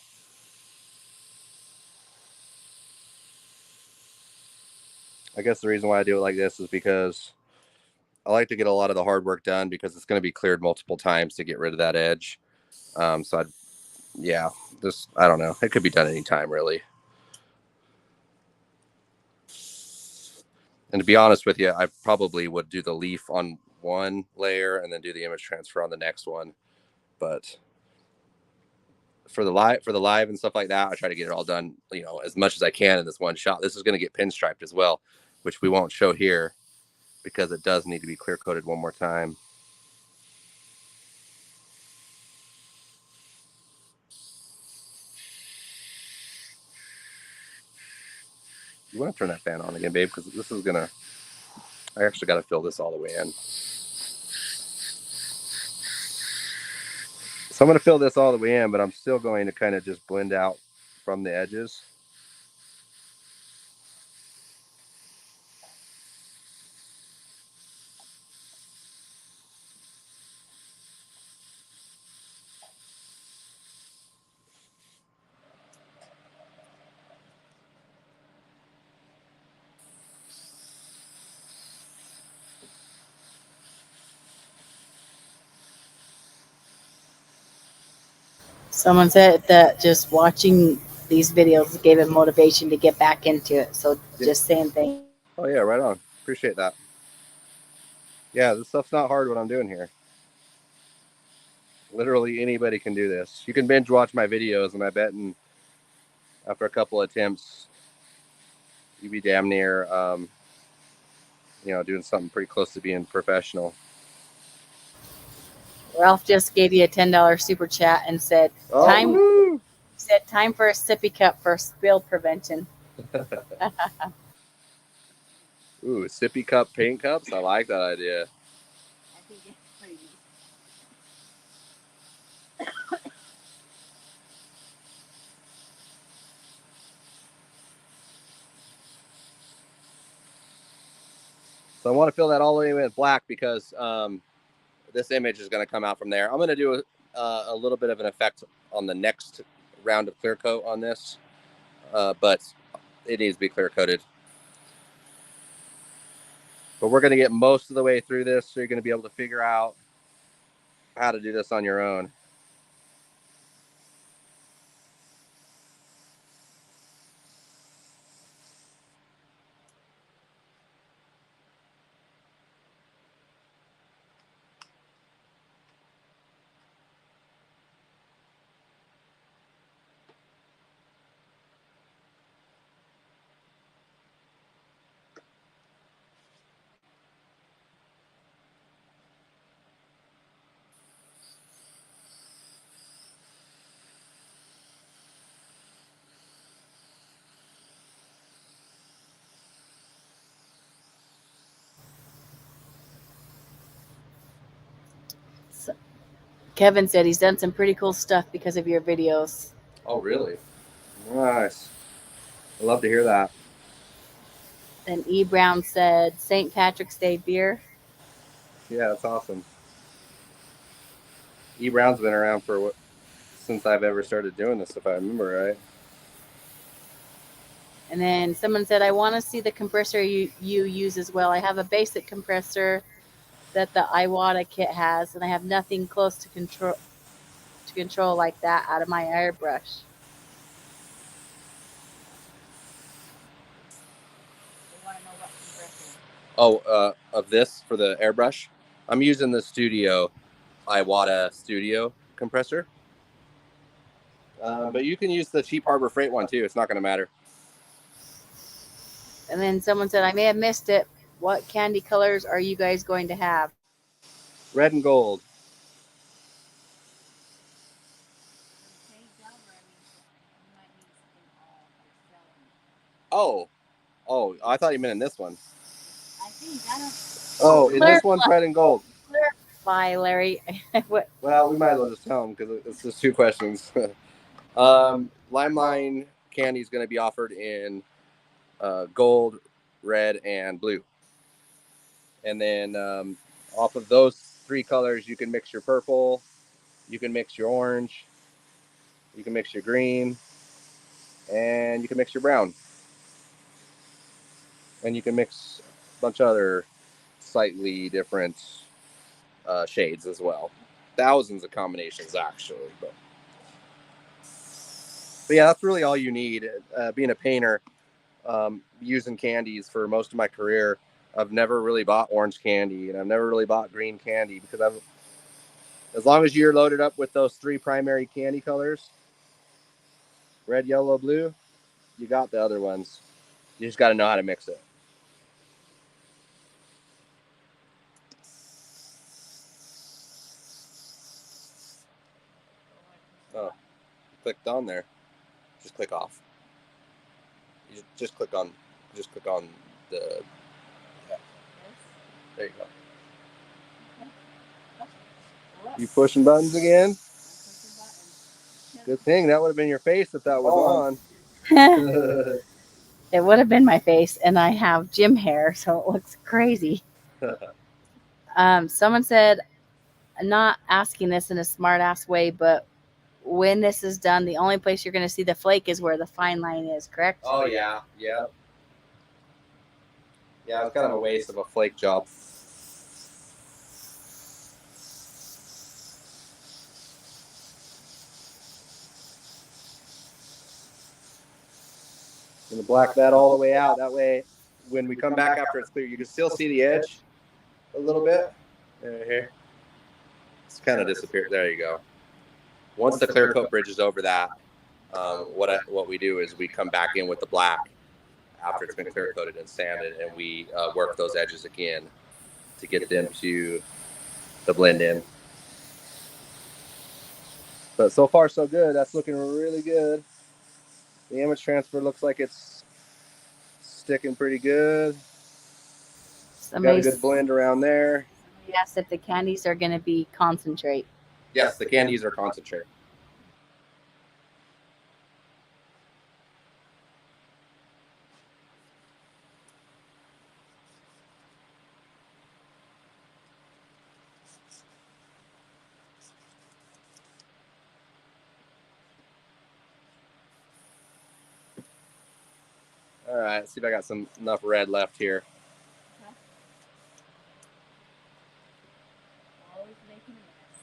I guess the reason why I do it like this is because I like to get a lot of the hard work done because it's going to be cleared multiple times to get rid of that edge. So I don't know. It could be done anytime, really. And to be honest with you, I probably would do the leaf on one layer and then do the image transfer on the next one. But for the live and stuff like that, I try to get it all done, as much as I can in this one shot. This is going to get pinstriped as well, which we won't show here because it does need to be clear coated one more time. You want to turn that fan on again, babe, because this is gonna. I actually got to fill this all the way in. So I'm going to fill this all the way in, but I'm still going to kind of just blend out from the edges. Someone said that just watching these videos gave him motivation to get back into it. So just saying thank you. Oh yeah, right on. Appreciate that. Yeah, this stuff's not hard what I'm doing here. Literally anybody can do this. You can binge watch my videos, and I bet after a couple attempts, you'd be damn near, doing something pretty close to being professional. Ralph just gave you a $10 super chat and said, time for a sippy cup for spill prevention. Ooh, sippy cup paint cups. I like that idea. I think it's pretty neat. So I want to fill that all the way with black because this image is going to come out from there. I'm going to do a little bit of an effect on the next round of clear coat on this, but it needs to be clear coated. But we're going to get most of the way through this, so you're going to be able to figure out how to do this on your own. So, Kevin said he's done some pretty cool stuff because of your videos. Oh, really? Nice. I love to hear that. Then E. Brown said St. Patrick's Day beer. Yeah, that's awesome. E. Brown's been around since I've ever started doing this, if I remember right. And then someone said, I want to see the compressor you use as well. I have a basic compressor that the Iwata kit has, and I have nothing close to control like that out of my airbrush. They want to know what compressor. Oh, of this for the airbrush? I'm using the Iwata Studio compressor. But you can use the cheap Harbor Freight one too. It's not going to matter. And then someone said, I may have missed it. What candy colors are you guys going to have? Red and gold. Oh, I thought you meant in this one. I think I don't. Oh, in this one's red and gold. Clarify, Larry. What? Well, we might as well just tell them because it's just two questions. LiMELiNE candy is going to be offered in gold, red, and blue. And then off of those three colors, you can mix your purple, you can mix your orange, you can mix your green, and you can mix your brown. And you can mix a bunch of other slightly different shades as well. Thousands of combinations, actually. But yeah, that's really all you need. Being a painter, using candies for most of my career, I've never really bought orange candy, and I've never really bought green candy because as long as you're loaded up with those three primary candy colors, red, yellow, blue, you got the other ones. You just got to know how to mix it. Oh, clicked on there. Just click off. You just click on the. Yeah. There you go. You pushing buttons again? Good thing that would have been your face if that was on. It would have been my face, and I have gym hair, so it looks crazy. Someone said, I'm not asking this in a smart ass way, but when this is done, the only place you're going to see the flake is where the fine line is, correct? Oh, yeah. Yeah. Yeah, it's kind of a waste of a flake job. And black that all the way out. That way, when we come back after it's clear, you can still see the edge a little bit. Right here. It's kind of disappeared. There you go. Once the clear coat bridges over that, what we do is we come back in with the black after it's been clear coated and sanded, and we work those edges again to get them to blend in. But so far so good. That's looking really good. The image transfer looks like it's sticking pretty good. Got a good blend around there. Yes, if the candies are going to be concentrate. Yes, the candies are concentrate. All right, let's see if I got enough red left here. Always making a mess.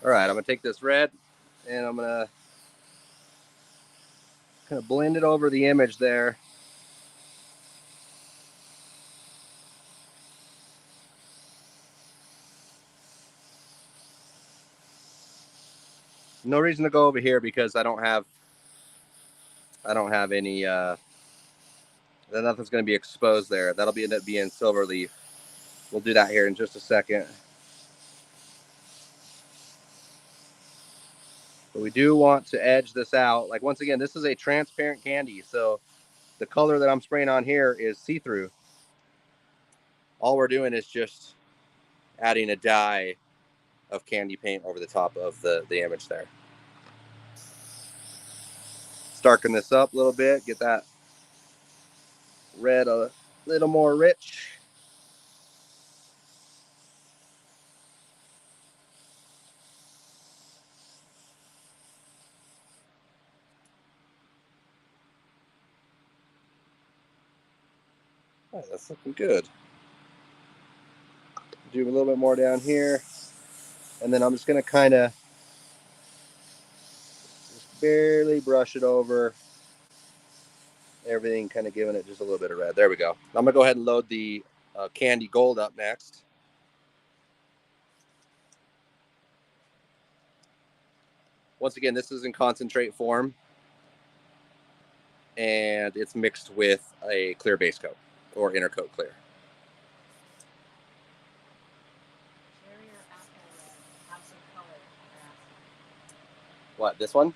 All right, I'm gonna take this red and I'm gonna kind of blend it over the image there. No reason to go over here because I don't have any nothing's going to be exposed there. That'll end up being silver leaf. We'll do that here in just a second. But we do want to edge this out. Like, once again, this is a transparent candy, so the color that I'm spraying on here is see-through. All we're doing is just adding a dye of candy paint over the top of the image there. Darken this up a little bit, get that red a little more rich. Oh, that's looking good. Do a little bit more down here. And then I'm just going to kind of just barely brush it over everything, kind of giving it just a little bit of red. There we go. I'm going to go ahead and load the candy gold up next. Once again, this is in concentrate form, and it's mixed with a clear base coat or inner coat clear. What, this one?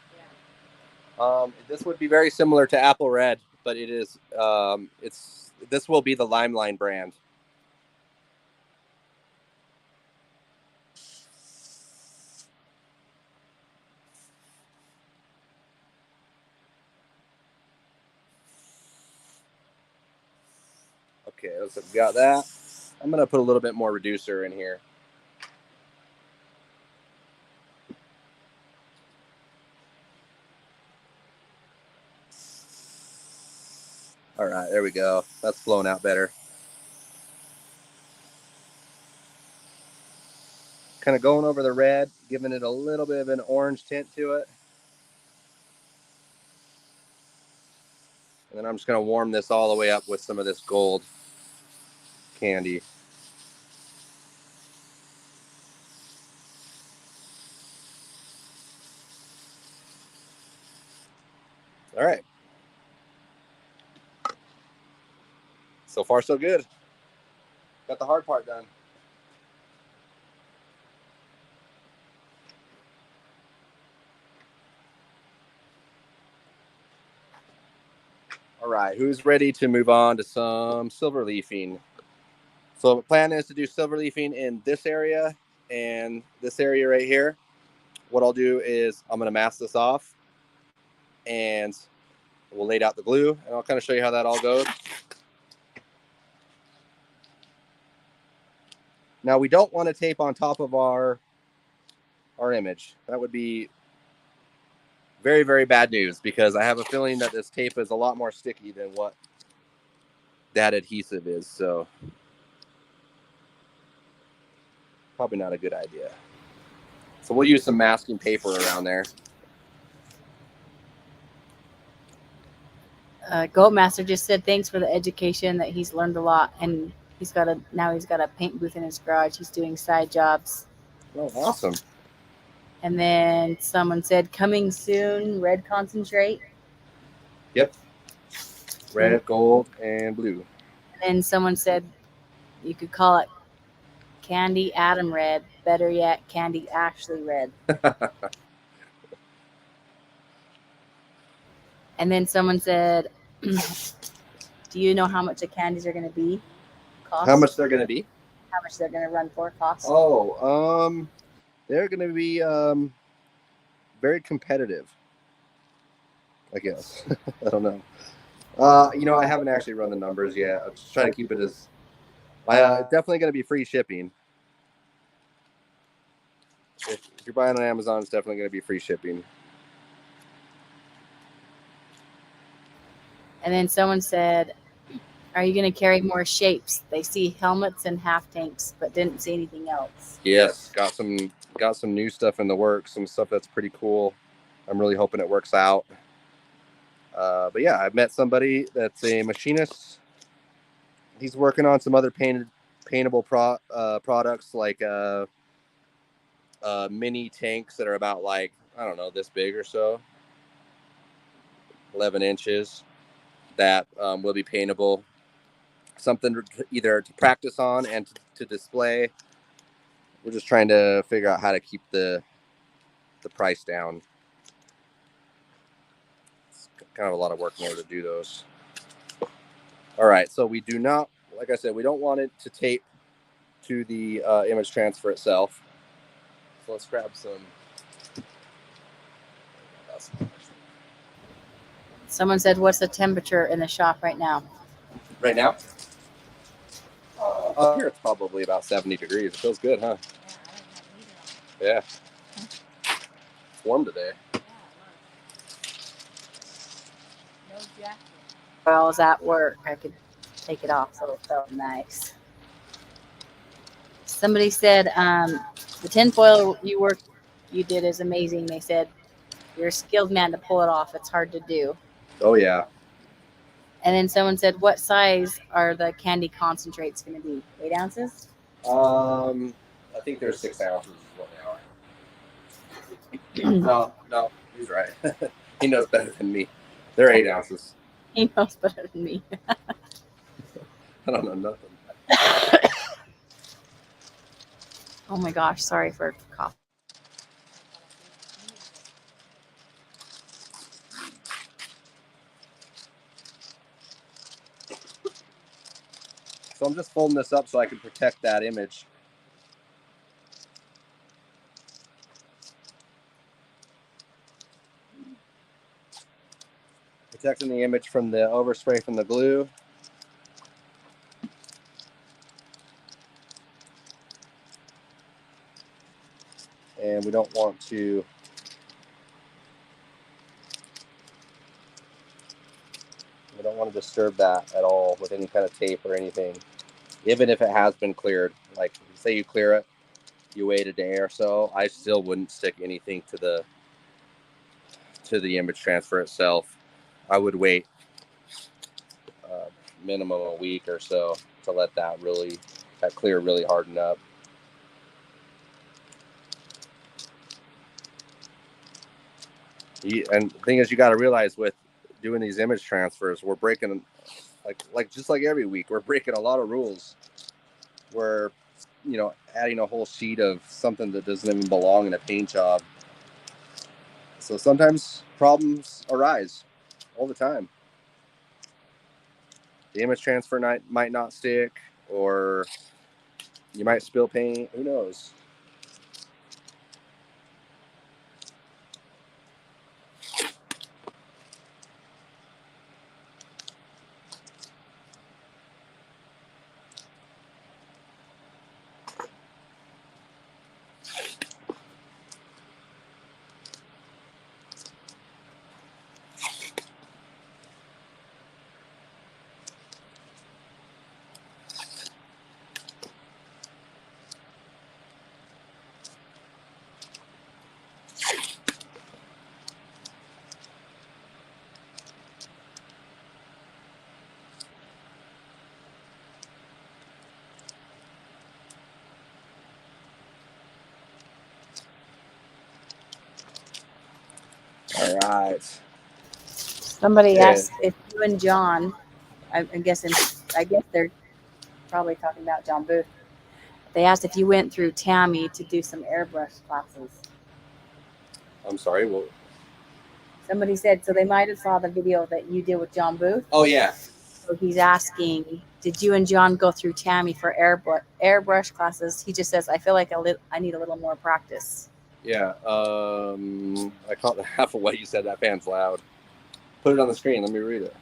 Yeah. This would be very similar to apple red, but it is this will be the LiMELiNE brand. Okay, so we got that. I'm gonna put a little bit more reducer in here. All right, there we go. That's flowing out better. Kind of going over the red, giving it a little bit of an orange tint to it. And then I'm just going to warm this all the way up with some of this gold candy. All right. So far, so good. Got the hard part done. All right, who's ready to move on to some silver leafing? So the plan is to do silver leafing in this area and this area right here. What I'll do is I'm going to mask this off, and we'll lay out the glue, and I'll kind of show you how that all goes. Now, we don't want to tape on top of our image. That would be very, very bad news, because I have a feeling that this tape is a lot more sticky than what that adhesive is. So probably not a good idea. So we'll use some masking paper around there. Goatmaster just said thanks for the education, that he's learned a lot, and now he's got a paint booth in his garage. He's doing side jobs. Oh, awesome. And then someone said coming soon, red concentrate. Yep. Red, gold, and blue. And then someone said you could call it Candy Atom Red. Better yet, Candy Ashley Red. And then someone said, do you know how much the candies are going to be? Cost? How much they're going to be? How much they're going to run for? Cost? Oh, they're going to be very competitive, I guess. I don't know. I haven't actually run the numbers yet. I'm just trying to keep it as... definitely going to be free shipping. If you're buying on Amazon, it's definitely going to be free shipping. And then someone said, are you going to carry more shapes? They see helmets and half tanks, but didn't see anything else. Yes, got some new stuff in the works, some stuff that's pretty cool. I'm really hoping it works out. But yeah, I've met somebody that's a machinist. He's working on some other paintable products, like mini tanks that are about, like, I don't know, this big or so, 11 inches, that will be paintable. Something either to practice on and to display. We're just trying to figure out how to keep the price down. It's kind of a lot of work in order to do those. All right, so we do not, like I said, we don't want it to tape to the image transfer itself. So let's grab some. Someone said, what's the temperature in the shop right now? Right now? Up here it's probably about 70 degrees. It feels good, huh? Yeah. It's warm today. While I was at work, I could take it off, so it felt nice. Somebody said, the tinfoil you did is amazing. They said, you're a skilled man to pull it off. It's hard to do. Oh, yeah. And then someone said, what size are the candy concentrates going to be? 8 ounces? I think they're 6 ounces is what they are. No, he's right. He knows better than me. They're 8 ounces. He knows better than me. I don't know nothing. Oh my gosh, sorry for coughing. So I'm just folding this up so I can protect that image. Protecting the image from the overspray from the glue. And we don't want to disturb that at all with any kind of tape or anything, even if it has been cleared. Like, say you clear it, you wait a day or so, I still wouldn't stick anything to the image transfer itself. I would wait minimum a week or so to let that clear really harden up. And the thing is, you got to realize with doing these image transfers, we're breaking, like just like every week, we're breaking a lot of rules. We're, adding a whole sheet of something that doesn't even belong in a paint job. So sometimes problems arise all the time. The image transfer might not stick, or you might spill paint. Who knows? All right. Somebody asked if you and John, I'm guessing, I guess they're probably talking about John Booth. They asked if you went through Tammy to do some airbrush classes. I'm sorry. Well, somebody said, so they might have saw the video that you did with John Booth. Oh yeah. So he's asking, did you and John go through Tammy for airbrush classes? He just says, I feel like I need a little more practice. Yeah. I caught half of what you said. That fan's loud. Put it on the screen. Let me read it.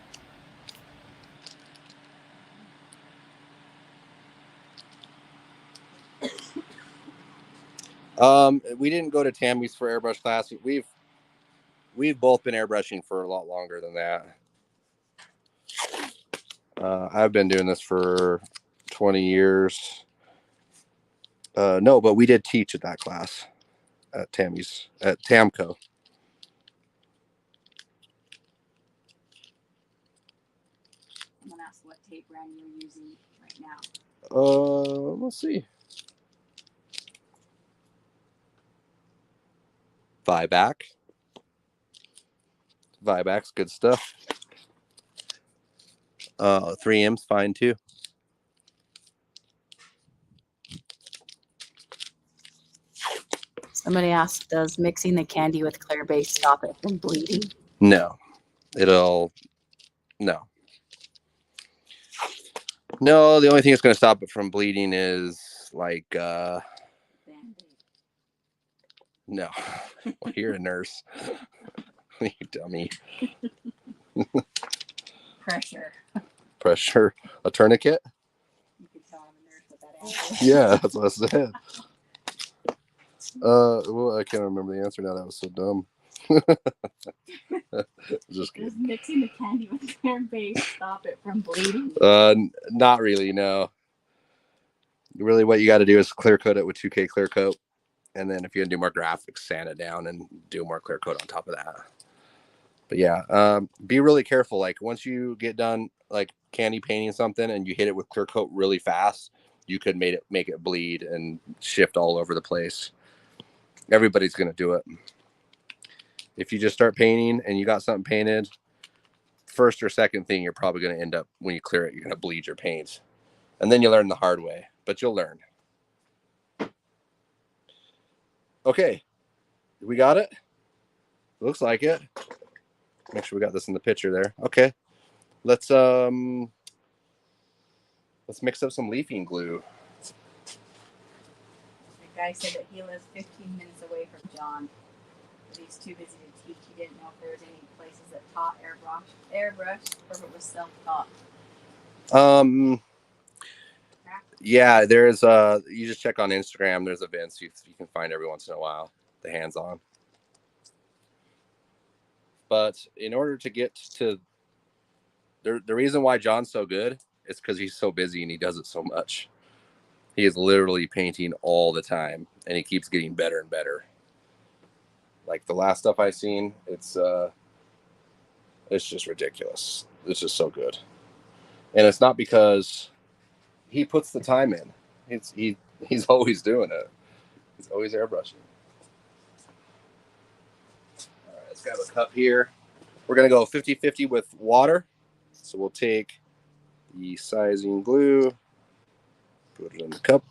We didn't go to Tammy's for airbrush class. We've both been airbrushing for a lot longer than that. I've been doing this for 20 years. No, but we did teach at that class at Tammy's, at Tamco. I'm going to ask what tape brand you're using right now. Let's see. Viback's good stuff. 3M's fine too. Somebody asked, does mixing the candy with clear base stop it from bleeding? No. No. No, the only thing that's going to stop it from bleeding is like, no. Well, you're a nurse. You dummy. Pressure. A tourniquet? You can tell I'm a nurse with that answer. Yeah, that's what I said. Well, I can't remember the answer now. That was so dumb. Just kidding. Does mixing the candy with clear base stop it from bleeding? Not really, no. Really, what you got to do is clear coat it with 2K clear coat, and then if you're gonna do more graphics, sand it down and do more clear coat on top of that. But yeah, be really careful. Like once you get done, like candy painting something, and you hit it with clear coat really fast, you could make it bleed and shift all over the place. Everybody's gonna do it. If you just start painting and you got something painted, first or second thing, you're probably going to end up, when you clear it, you're going to bleed your paint. And then you learn the hard way, but you'll learn. Okay. We got it? Looks like it. Make sure we got this in the picture there. Okay. Let's mix up some leafing glue. The guy said that he lives 15 minutes away from John. He's too busy to teach. He didn't know if there was any places that taught airbrush or if it was self-taught. Yeah, there's you just check on Instagram. There's events you can find every once in a while, the hands-on. But in order to get to the reason why John's so good is because he's so busy and he does it so much. He is literally painting all the time, and he keeps getting better and better. Like the last stuff I've seen, it's just ridiculous. It's just so good. And it's not because he puts the time in. He's always doing it. He's always airbrushing. All right, let's grab a cup here. We're going to go 50-50 with water. So we'll take the sizing glue, put it in the cup.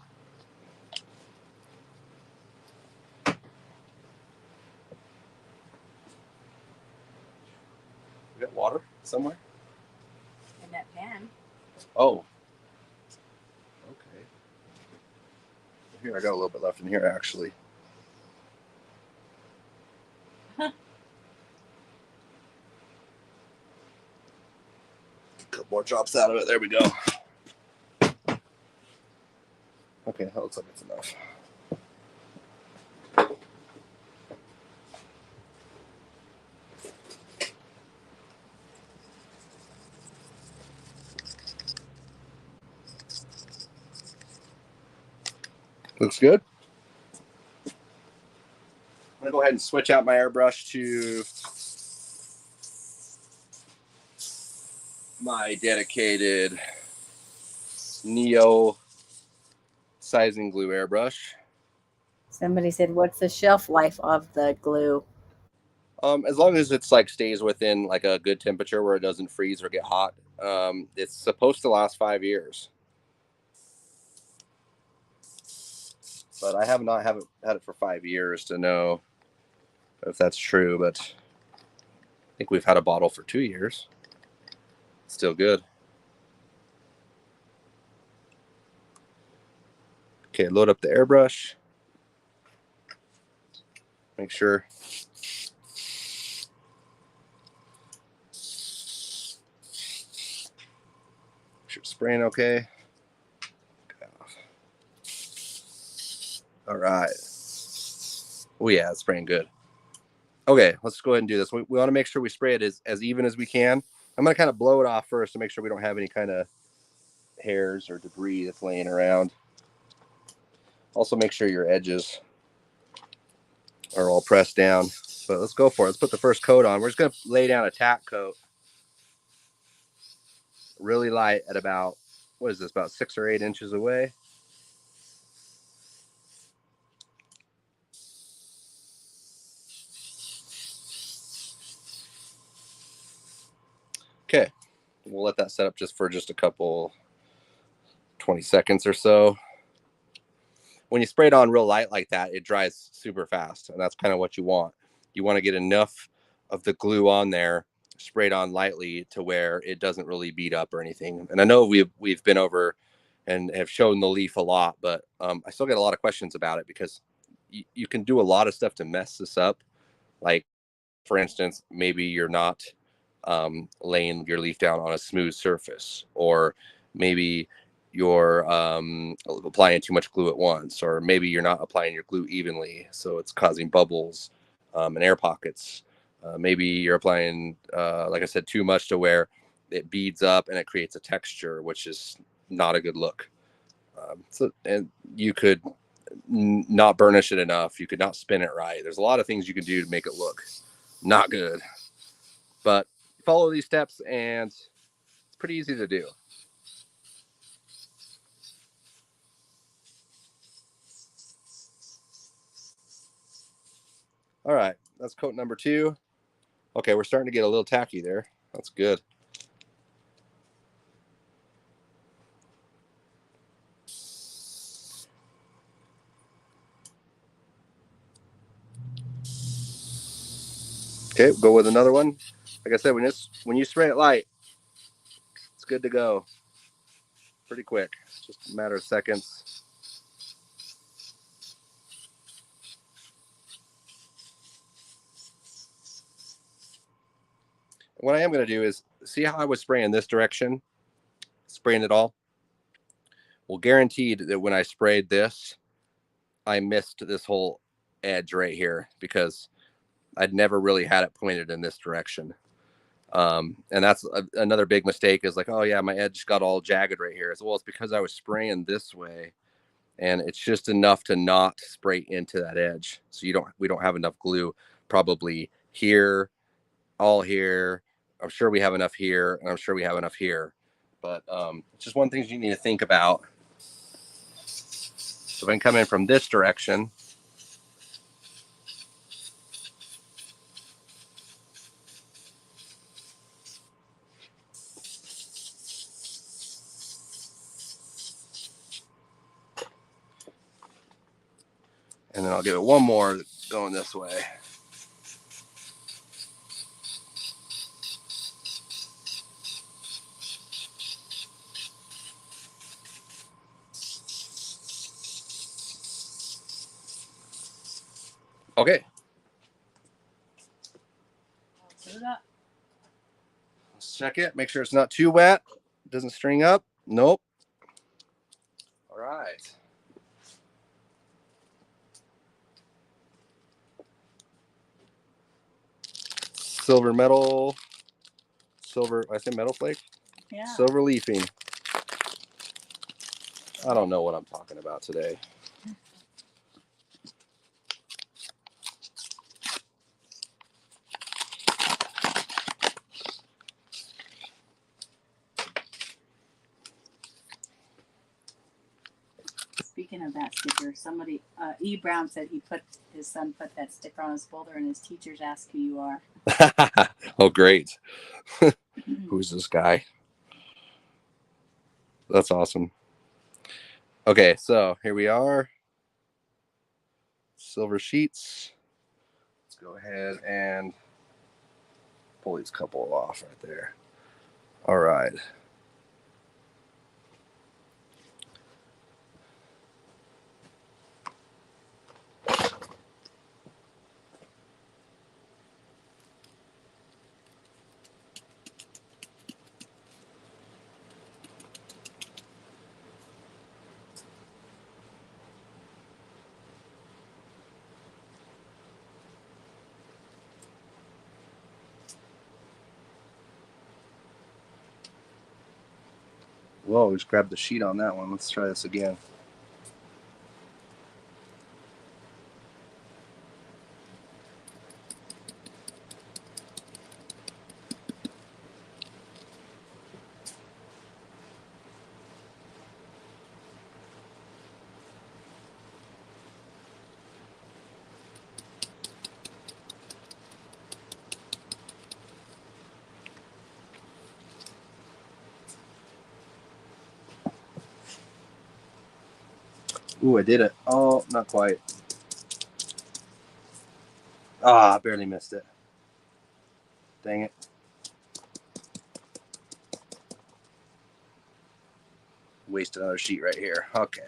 We got water somewhere? In that pan. Oh. Okay. Here, I got a little bit left in here, actually. A couple more drops out of it. There we go. Okay, that looks like it's enough. Looks good. I'm going to go ahead and switch out my airbrush to my dedicated Neo sizing glue airbrush. Somebody said, what's the shelf life of the glue? As long as it's like stays within like a good temperature where it doesn't freeze or get hot. It's supposed to last 5 years, but I haven't had it for 5 years to know if that's true. But I think we've had a bottle for 2 years. Still good. Okay, load up the airbrush. Make sure it's spraying okay. All right. Oh yeah, it's spraying good. Okay, let's go ahead and do this. We want to make sure we spray it as even as we can. I'm going to kind of blow it off first to make sure we don't have any kind of hairs or debris that's laying around. Also make sure your edges are all pressed down. But let's go for it. Let's put the first coat on. We're just going to lay down a tack coat really light at about, what is this, about 6 or 8 inches away. Okay, we'll let that set up just for just a couple 20 seconds or so. When you spray it on real light like that, it dries super fast, and that's kind of what you want. You want to get enough of the glue on there sprayed on lightly to where it doesn't really beat up or anything. And I know we've been over and have shown the leaf a lot, but I still get a lot of questions about it because you can do a lot of stuff to mess this up. Like, for instance, maybe you're not laying your leaf down on a smooth surface, or maybe you're applying too much glue at once, or maybe you're not applying your glue evenly, so it's causing bubbles and air pockets. Maybe you're applying, like I said, too much to where it beads up and it creates a texture, which is not a good look. And you could not burnish it enough. You could not spin it right. There's a lot of things you can do to make it look not good. But follow these steps and it's pretty easy to do. All right, that's coat number 2. Okay, we're starting to get a little tacky there. That's good. Okay, we'll go with another one. Like I said, when you spray it light, it's good to go. Pretty quick, just a matter of seconds. What I am going to do is see how I was spraying this direction, spraying it all. Well, guaranteed that when I sprayed this, I missed this whole edge right here because I'd never really had it pointed in this direction. And that's another big mistake is like, oh yeah, my edge got all jagged right here. As well, it's because I was spraying this way, and it's just enough to not spray into that edge. So we don't have enough glue probably here, all here. I'm sure we have enough here, and I'm sure we have enough here. But it's just one thing you need to think about. So if I can come in from this direction, and then I'll give it one more going this way. Okay. Let's check it. Make sure it's not too wet. It doesn't string up. Nope. All right. Silver metal. Silver, I say metal flake? Yeah. Silver leafing. I don't know what I'm talking about today. Speaking of that sticker, somebody, E. Brown said his son put that sticker on his folder, and his teachers ask who you are. Oh, great. Who's this guy? That's awesome. Okay, so here we are. Silver sheets. Let's go ahead and pull these couple off right there. All right. Whoa, we just grabbed the sheet on that one. Let's try this again. Ooh, I did it. Oh, not quite. Ah, I barely missed it. Dang it. Waste another sheet right here. Okay.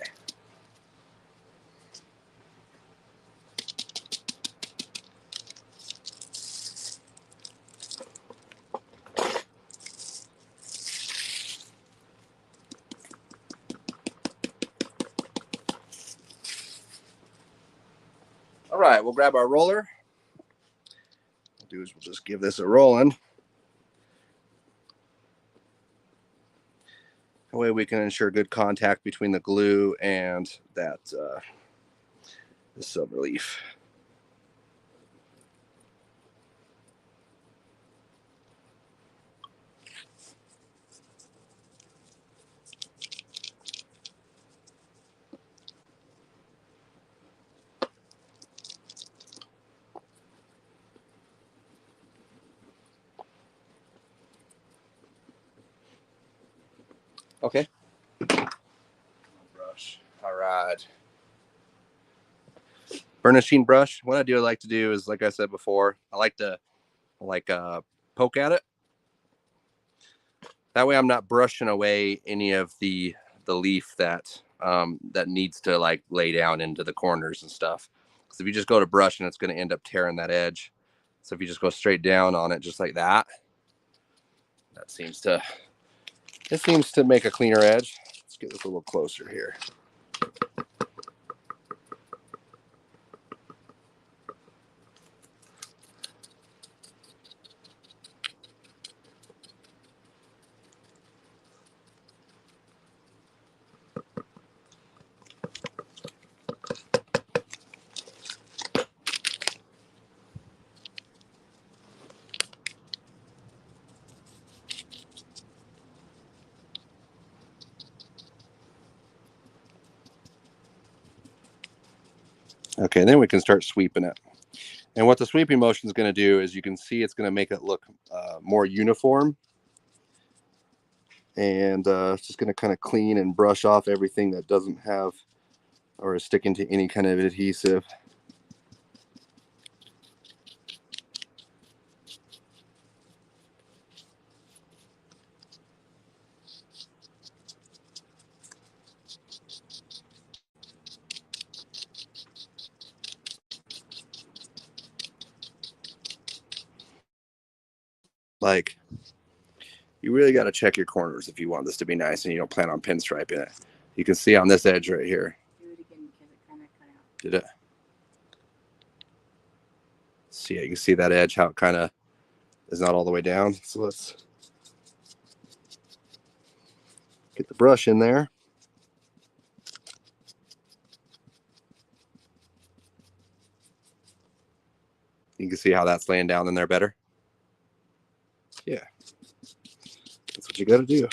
All right, we'll grab our roller. What we'll do is we'll just give this a rolling. That way we can ensure good contact between the glue and that the silver leaf. Okay. Brush. All right. Burnishing brush. What I like to do is, like I said before, I like to poke at it. That way I'm not brushing away any of the leaf that that needs to like lay down into the corners and stuff. Because if you just go to brushing, it's going to end up tearing that edge. So if you just go straight down on it just like that, that seems to make a cleaner edge. Let's get this a little closer here. Okay, then we can start sweeping it. And what the sweeping motion is going to do is you can see it's going to make it look more uniform. And it's just going to kind of clean and brush off everything that doesn't have or is sticking to any kind of adhesive. Like, you really got to check your corners if you want this to be nice and you don't plan on pinstriping it. You can see on this edge right here. Do it again because it kind of cut out. Did it? See, you can see that edge, how it kind of is not all the way down. So let's get the brush in there. You can see how that's laying down in there better. Yeah, that's what you got to do.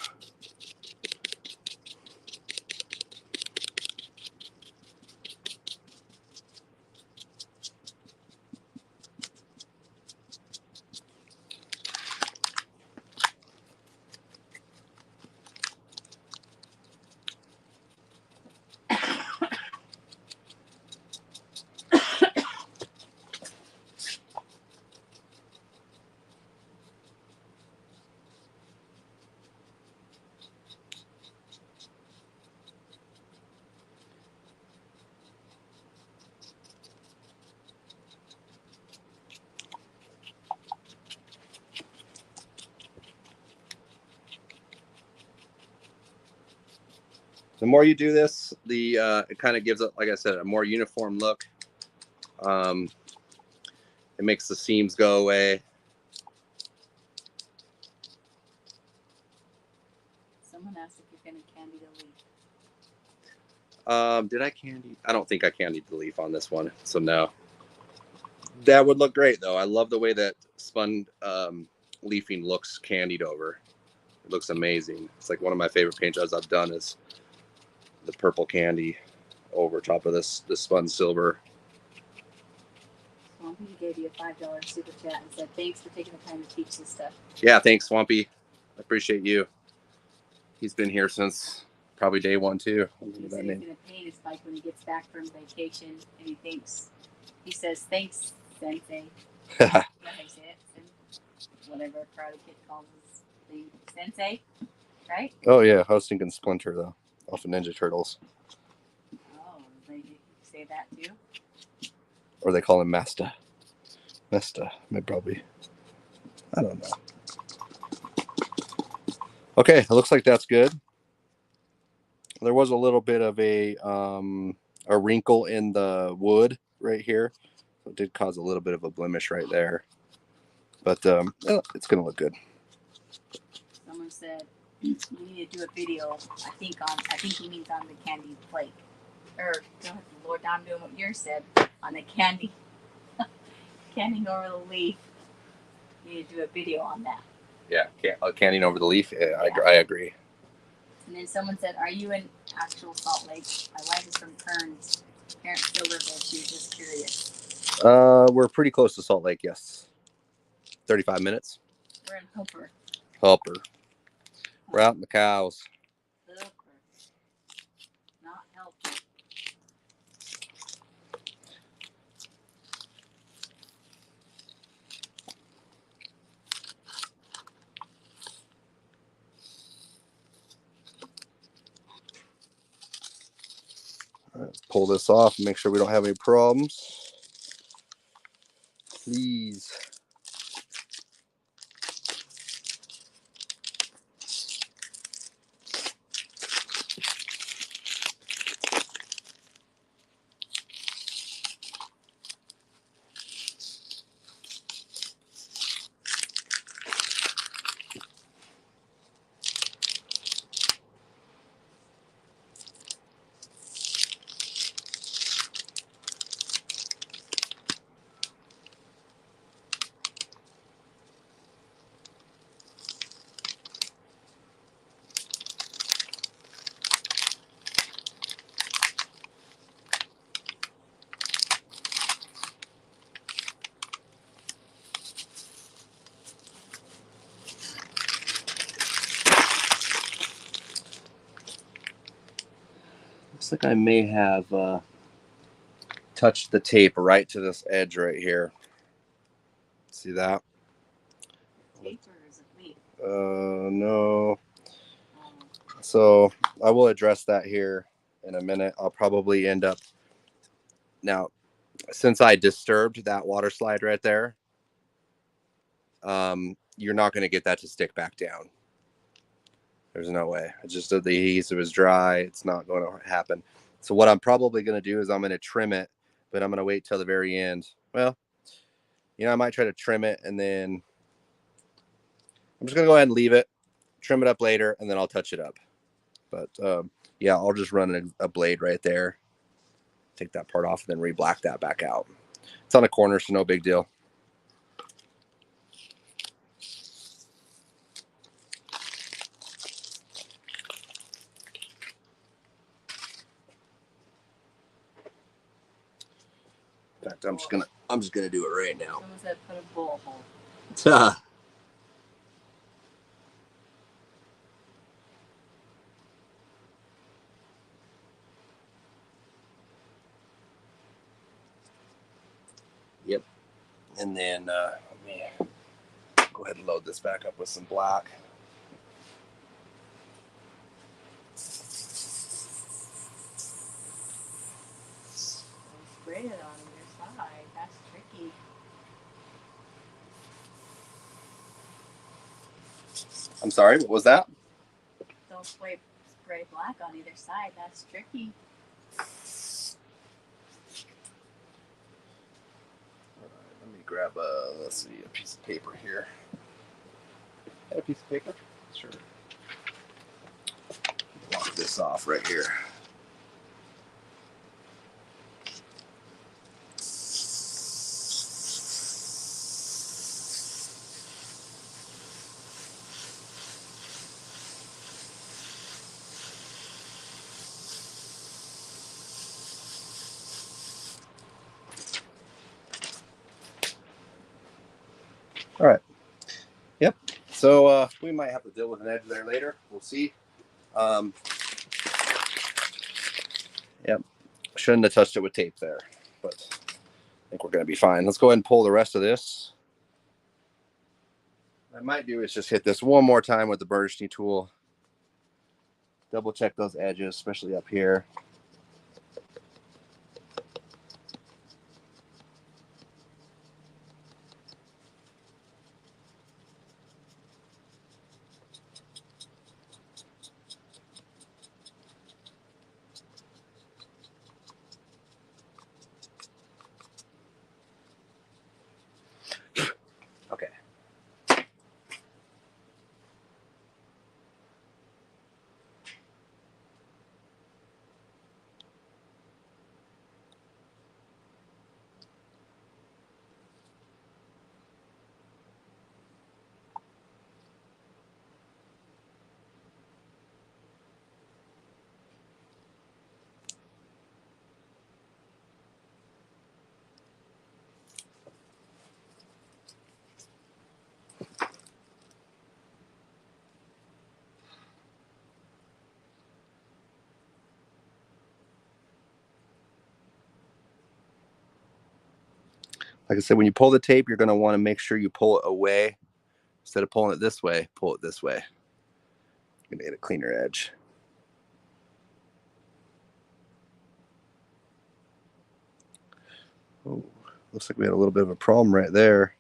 The more you do this, it kind of gives it, like I said, a more uniform look. It makes the seams go away. Someone asked if you're going to candy the leaf. Did I candy? I don't think I candied the leaf on this one, so no. That would look great, though. I love the way that spun leafing looks candied over. It looks amazing. It's like one of my favorite paint jobs I've done is the purple candy over top of this spun silver. Swampy gave you a $5 super chat and said, thanks for taking the time to teach this stuff. Yeah, thanks, Swampy. I appreciate you. He's been here since probably day one, too. He said he's going to paint his bike when he gets back from vacation, and he says, thanks, Sensei. That's how you say it. Whatever Karate Kid calls his thing. Sensei, right? Oh, yeah. I was thinking Splinter, though, off of Ninja Turtles. Oh, they say that, too? Or they call him Master. Master, probably. I don't know. Okay, it looks like that's good. There was a little bit of a wrinkle in the wood right here. So it did cause a little bit of a blemish right there. But it's going to look good. Someone said we need to do a video, I think he means on the candy flake. Or, Lord, I'm doing what yours said, on the candy. Candying over the leaf. You need to do a video on that. Yeah, candying over the leaf. Yeah. I agree. And then someone said, are you in actual Salt Lake? My wife is from Kearns. Parents still live there. She was just curious. We're pretty close to Salt Lake, yes. 35 minutes. We're in Hooper. We're out in the cows. Hooper. Not helpful. Let's pull this off and make sure we don't have any problems. Please. Looks like I may have touched the tape right to this edge right here. See that? Tape or is it leaf? No. So I will address that here in a minute. I'll probably end up now, since I disturbed that water slide right there. You're not going to get that to stick back down. There's no way. It's just the adhesive is dry. It's not going to happen. So what I'm probably going to do is I'm going to trim it, but I'm going to wait till the very end. Well, I might try to trim it, and then I'm just going to go ahead and leave it, trim it up later, and then I'll touch it up. But yeah, I'll just run a blade right there, take that part off, and then re-black that back out. It's on a corner, so no big deal. In fact, I'm just gonna do it right now. Someone said put a bullet hole. Yep. And then let me go ahead and load this back up with some black. Spray it on your side. That's tricky. I'm sorry, what was that? Don't spray spray black on either side. That's tricky. Let me grab let's see, a piece of paper here. Got a piece of paper? Sure. Block this off right here. All right. Yep. So we might have to deal with an edge there later. We'll see. Yep. Shouldn't have touched it with tape there, but I think we're going to be fine. Let's go ahead and pull the rest of this. What I might do is just hit this one more time with the burnishy tool. Double check those edges, especially up here. Okay. Like I said, when you pull the tape, you're going to want to make sure you pull it away. Instead of pulling it this way, pull it this way. You're going to get a cleaner edge. Oh, looks like we had a little bit of a problem right there.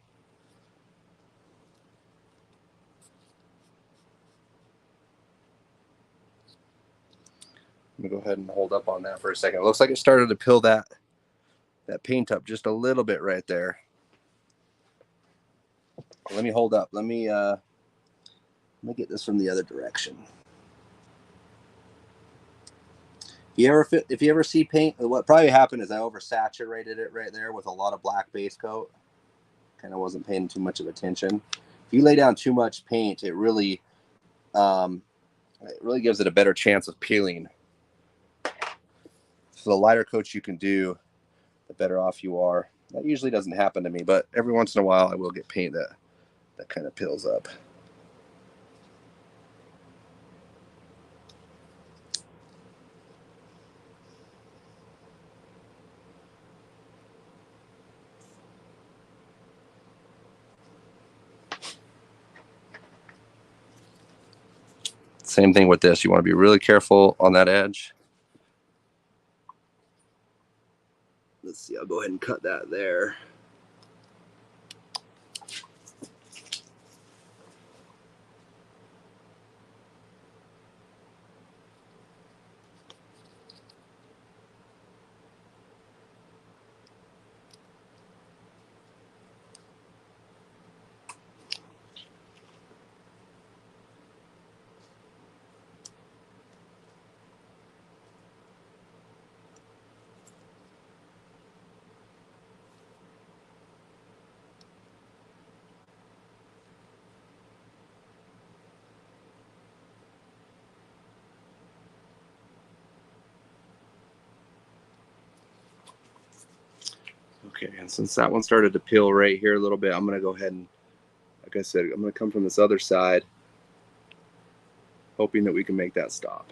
Let me go ahead and hold up on that for a second. It looks like it started to peel that paint up just a little bit right there. Let me hold up. Let me get this from the other direction. If you ever see paint, what probably happened is I oversaturated it right there with a lot of black base coat. Kind of wasn't paying too much of attention. If you lay down too much paint, it really gives it a better chance of peeling. So the lighter coats you can do, the better off you are. That usually doesn't happen to me, but every once in a while I will get paint that kind of peels up. Same thing with this. You want to be really careful on that edge. Let's see, I'll go ahead and cut that there. Okay, and since that one started to peel right here a little bit, I'm going to go ahead and, like I said, I'm going to come from this other side, hoping that we can make that stop.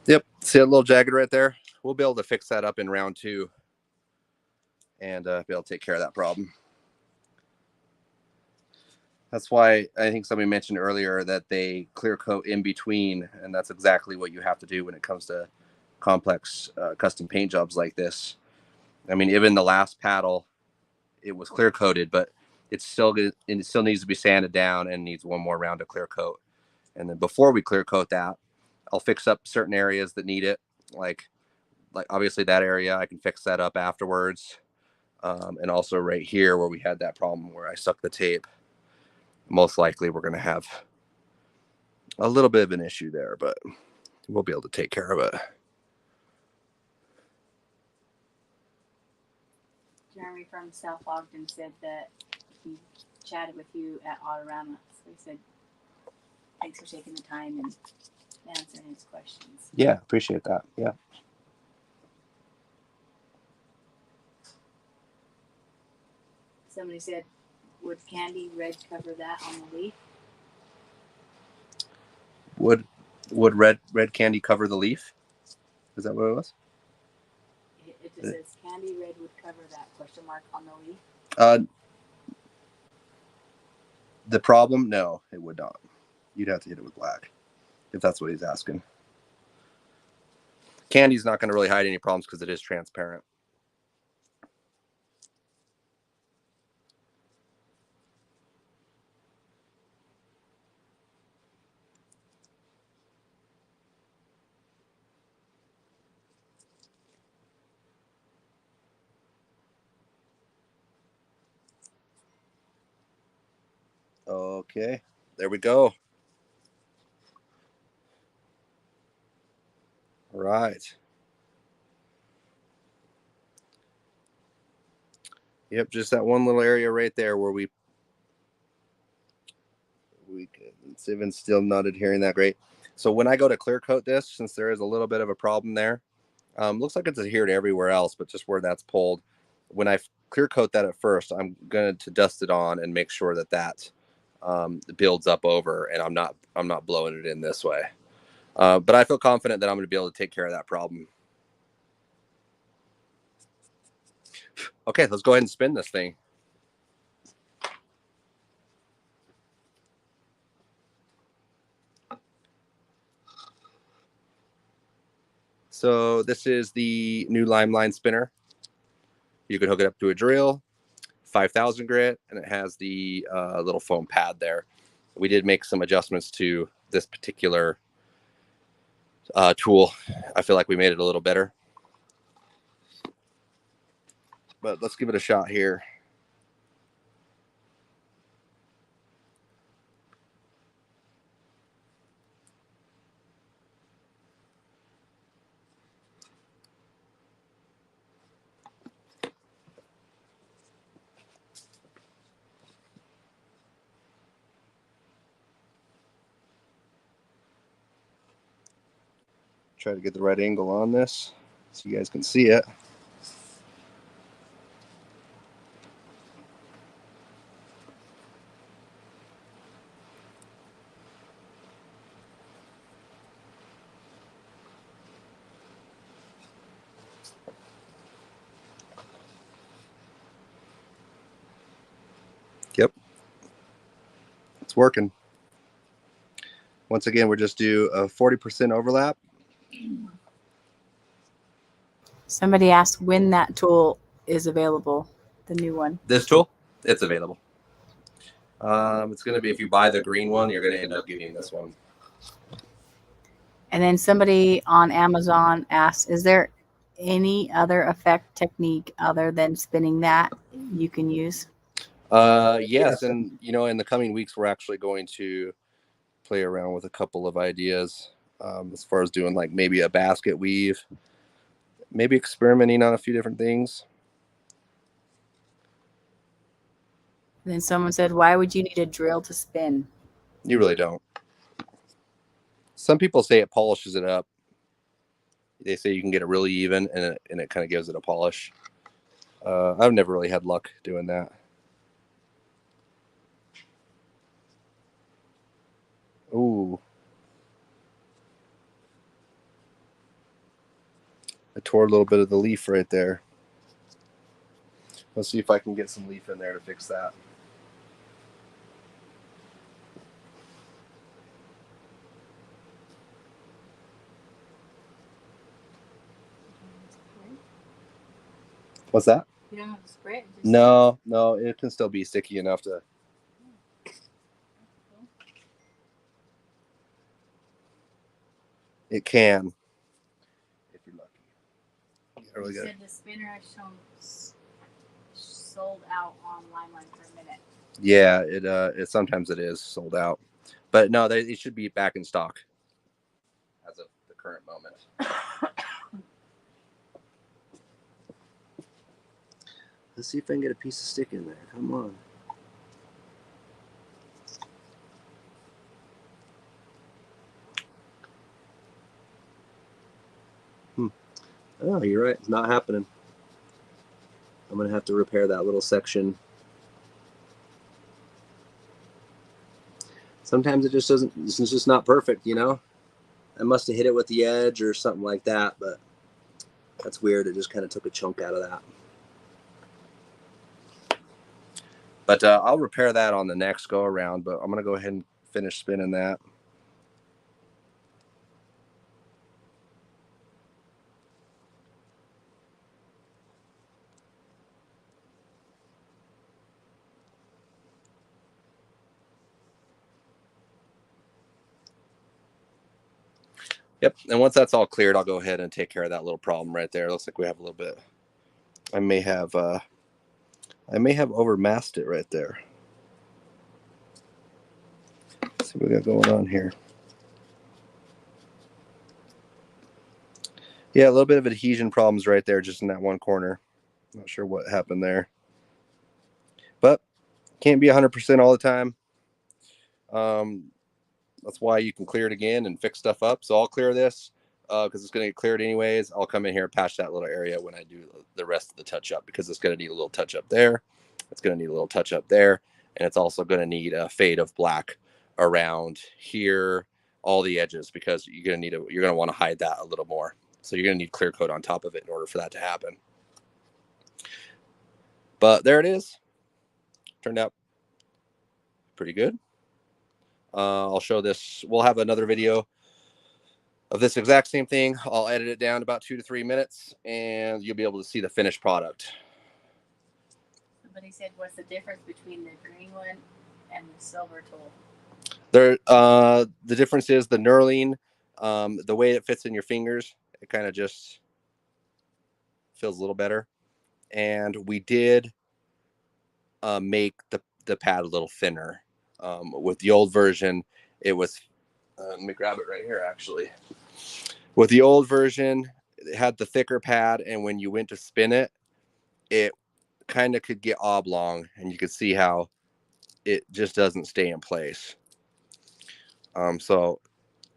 Yep, see a little jagged right there? We'll be able to fix that up in round 2 and be able to take care of that problem. That's why I think somebody mentioned earlier that they clear coat in between, and that's exactly what you have to do when it comes to complex custom paint jobs like this. I mean, even the last paddle, it was clear coated, but it still needs to be sanded down and needs one more round of clear coat. And then before we clear coat that, I'll fix up certain areas that need it, like obviously that area I can fix that up afterwards, and also right here where we had that problem where I sucked the tape. Most likely we're going to have a little bit of an issue there, but we'll be able to take care of it. Jeremy from South Ogden said that he chatted with you at Autorama. So he said, thanks for taking the time and answering his questions. Yeah, appreciate that. Yeah. Somebody said, would candy red cover that on the leaf? Would red candy cover the leaf? Is that what it was? It just says candy red would cover that question mark on the leaf. The problem? No, it would not. You'd have to hit it with black if that's what he's asking. Candy's not going to really hide any problems because it is transparent. Okay, there we go. All right. Yep, just that one little area right there where we Steven's still not adhering that great. So when I go to clear coat this, since there is a little bit of a problem there, looks like it's adhered everywhere else, but just where that's pulled. When I clear coat that at first, I'm going to dust it on and make sure that builds up over, and I'm not blowing it in this way. But I feel confident that I'm going to be able to take care of that problem. Okay, let's go ahead and spin this thing. So this is the new LiMELiNE spinner. You can hook it up to a drill, 5,000 grit, and it has the little foam pad there. We did make some adjustments to this particular tool. I feel like we made it a little better. But let's give it a shot here. Try to get the right angle on this so you guys can see it. Yep, it's working. Once again, we'll just do a 40% overlap. Somebody asked when that tool is available, the new one. This tool, it's available. It's going to be, if you buy the green one, you're going to end up getting this one. And then somebody on Amazon asked, is there any other effect technique other than spinning that you can use? Yes, and in the coming weeks, we're actually going to play around with a couple of ideas as far as doing like maybe a basket weave, maybe experimenting on a few different things. And then someone said, why would you need a drill to spin? You really don't. Some people say it polishes it up. They say you can get it really even, and it kind of gives it a polish. I've never really had luck doing that. Ooh. I tore a little bit of the leaf right there. Let's see if I can get some leaf in there to fix that. What's that? You don't have to spray it? No, it can still be sticky enough to. It can. If you're lucky. You said the spinner has sold out on LiMELiNE for a minute. Yeah, it sometimes it is sold out, but no, it should be back in stock as of the current moment. Let's see if I can get a piece of stick in there. Come on. Oh, you're right. It's not happening. I'm going to have to repair that little section. Sometimes it just doesn't, it's just not perfect, you know? I must have hit it with the edge or something like that, but that's weird. It just kind of took a chunk out of that. But I'll repair that on the next go around, but I'm going to go ahead and finish spinning that. Yep, and once that's all cleared, I'll go ahead and take care of that little problem right there. It looks like we have a little bit. I may have overmasked it right there. Let's see what we got going on here. Yeah, a little bit of adhesion problems right there, just in that one corner. Not sure what happened there, but can't be 100% all the time. That's why you can clear it again and fix stuff up. So I'll clear this because it's going to get cleared anyways. I'll come in here and patch that little area when I do the rest of the touch up, because it's going to need a little touch up there. It's going to need a little touch up there. And it's also going to need a fade of black around here, all the edges, because you're going to want to hide that a little more. So you're going to need clear coat on top of it in order for that to happen. But there it is. Turned out pretty good. I'll show this. We'll have another video of this exact same thing. I'll edit it down to about 2 to 3 minutes, and you'll be able to see the finished product. Somebody said, what's the difference between the green one and the silver tool? The difference is the knurling, the way it fits in your fingers, it kind of just feels a little better. And we did make the pad a little thinner. With the old version, it was, let me grab it right here, actually. With the old version, it had the thicker pad, and when you went to spin it, it kind of could get oblong, and you could see how it just doesn't stay in place. So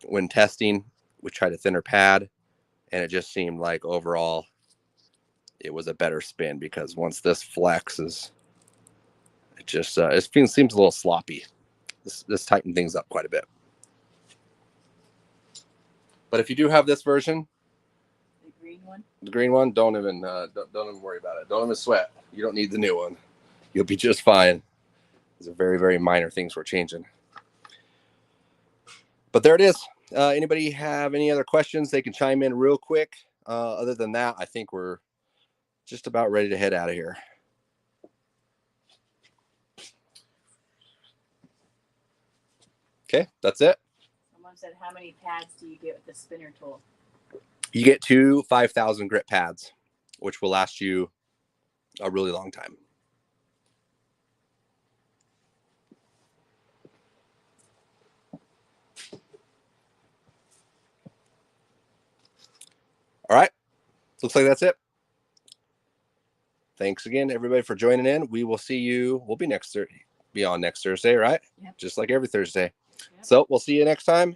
when testing, we tried a thinner pad, and it just seemed like overall it was a better spin, because once this flexes, it just seems a little sloppy. This tightened things up quite a bit. But if you do have this version, the green one, don't even worry about it. Don't even sweat. You don't need the new one. You'll be just fine. These are very, very minor things we're changing. But there it is. Anybody have any other questions? They can chime in real quick. Other than that, I think we're just about ready to head out of here. Okay, that's it. Someone said, how many pads do you get with the spinner tool? You get 2 5,000 grit pads, which will last you a really long time. All right, looks like that's it. Thanks again, everybody, for joining in. We will see you. We'll be on next Thursday, right? Yep. Just like every Thursday. Yep. So we'll see you next time.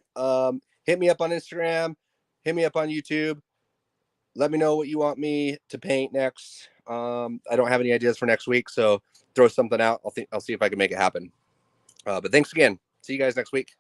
Hit me up on Instagram. Hit me up on YouTube. Let me know what you want me to paint next. I don't have any ideas for next week, so throw something out. I'll see if I can make it happen. But thanks again. See you guys next week.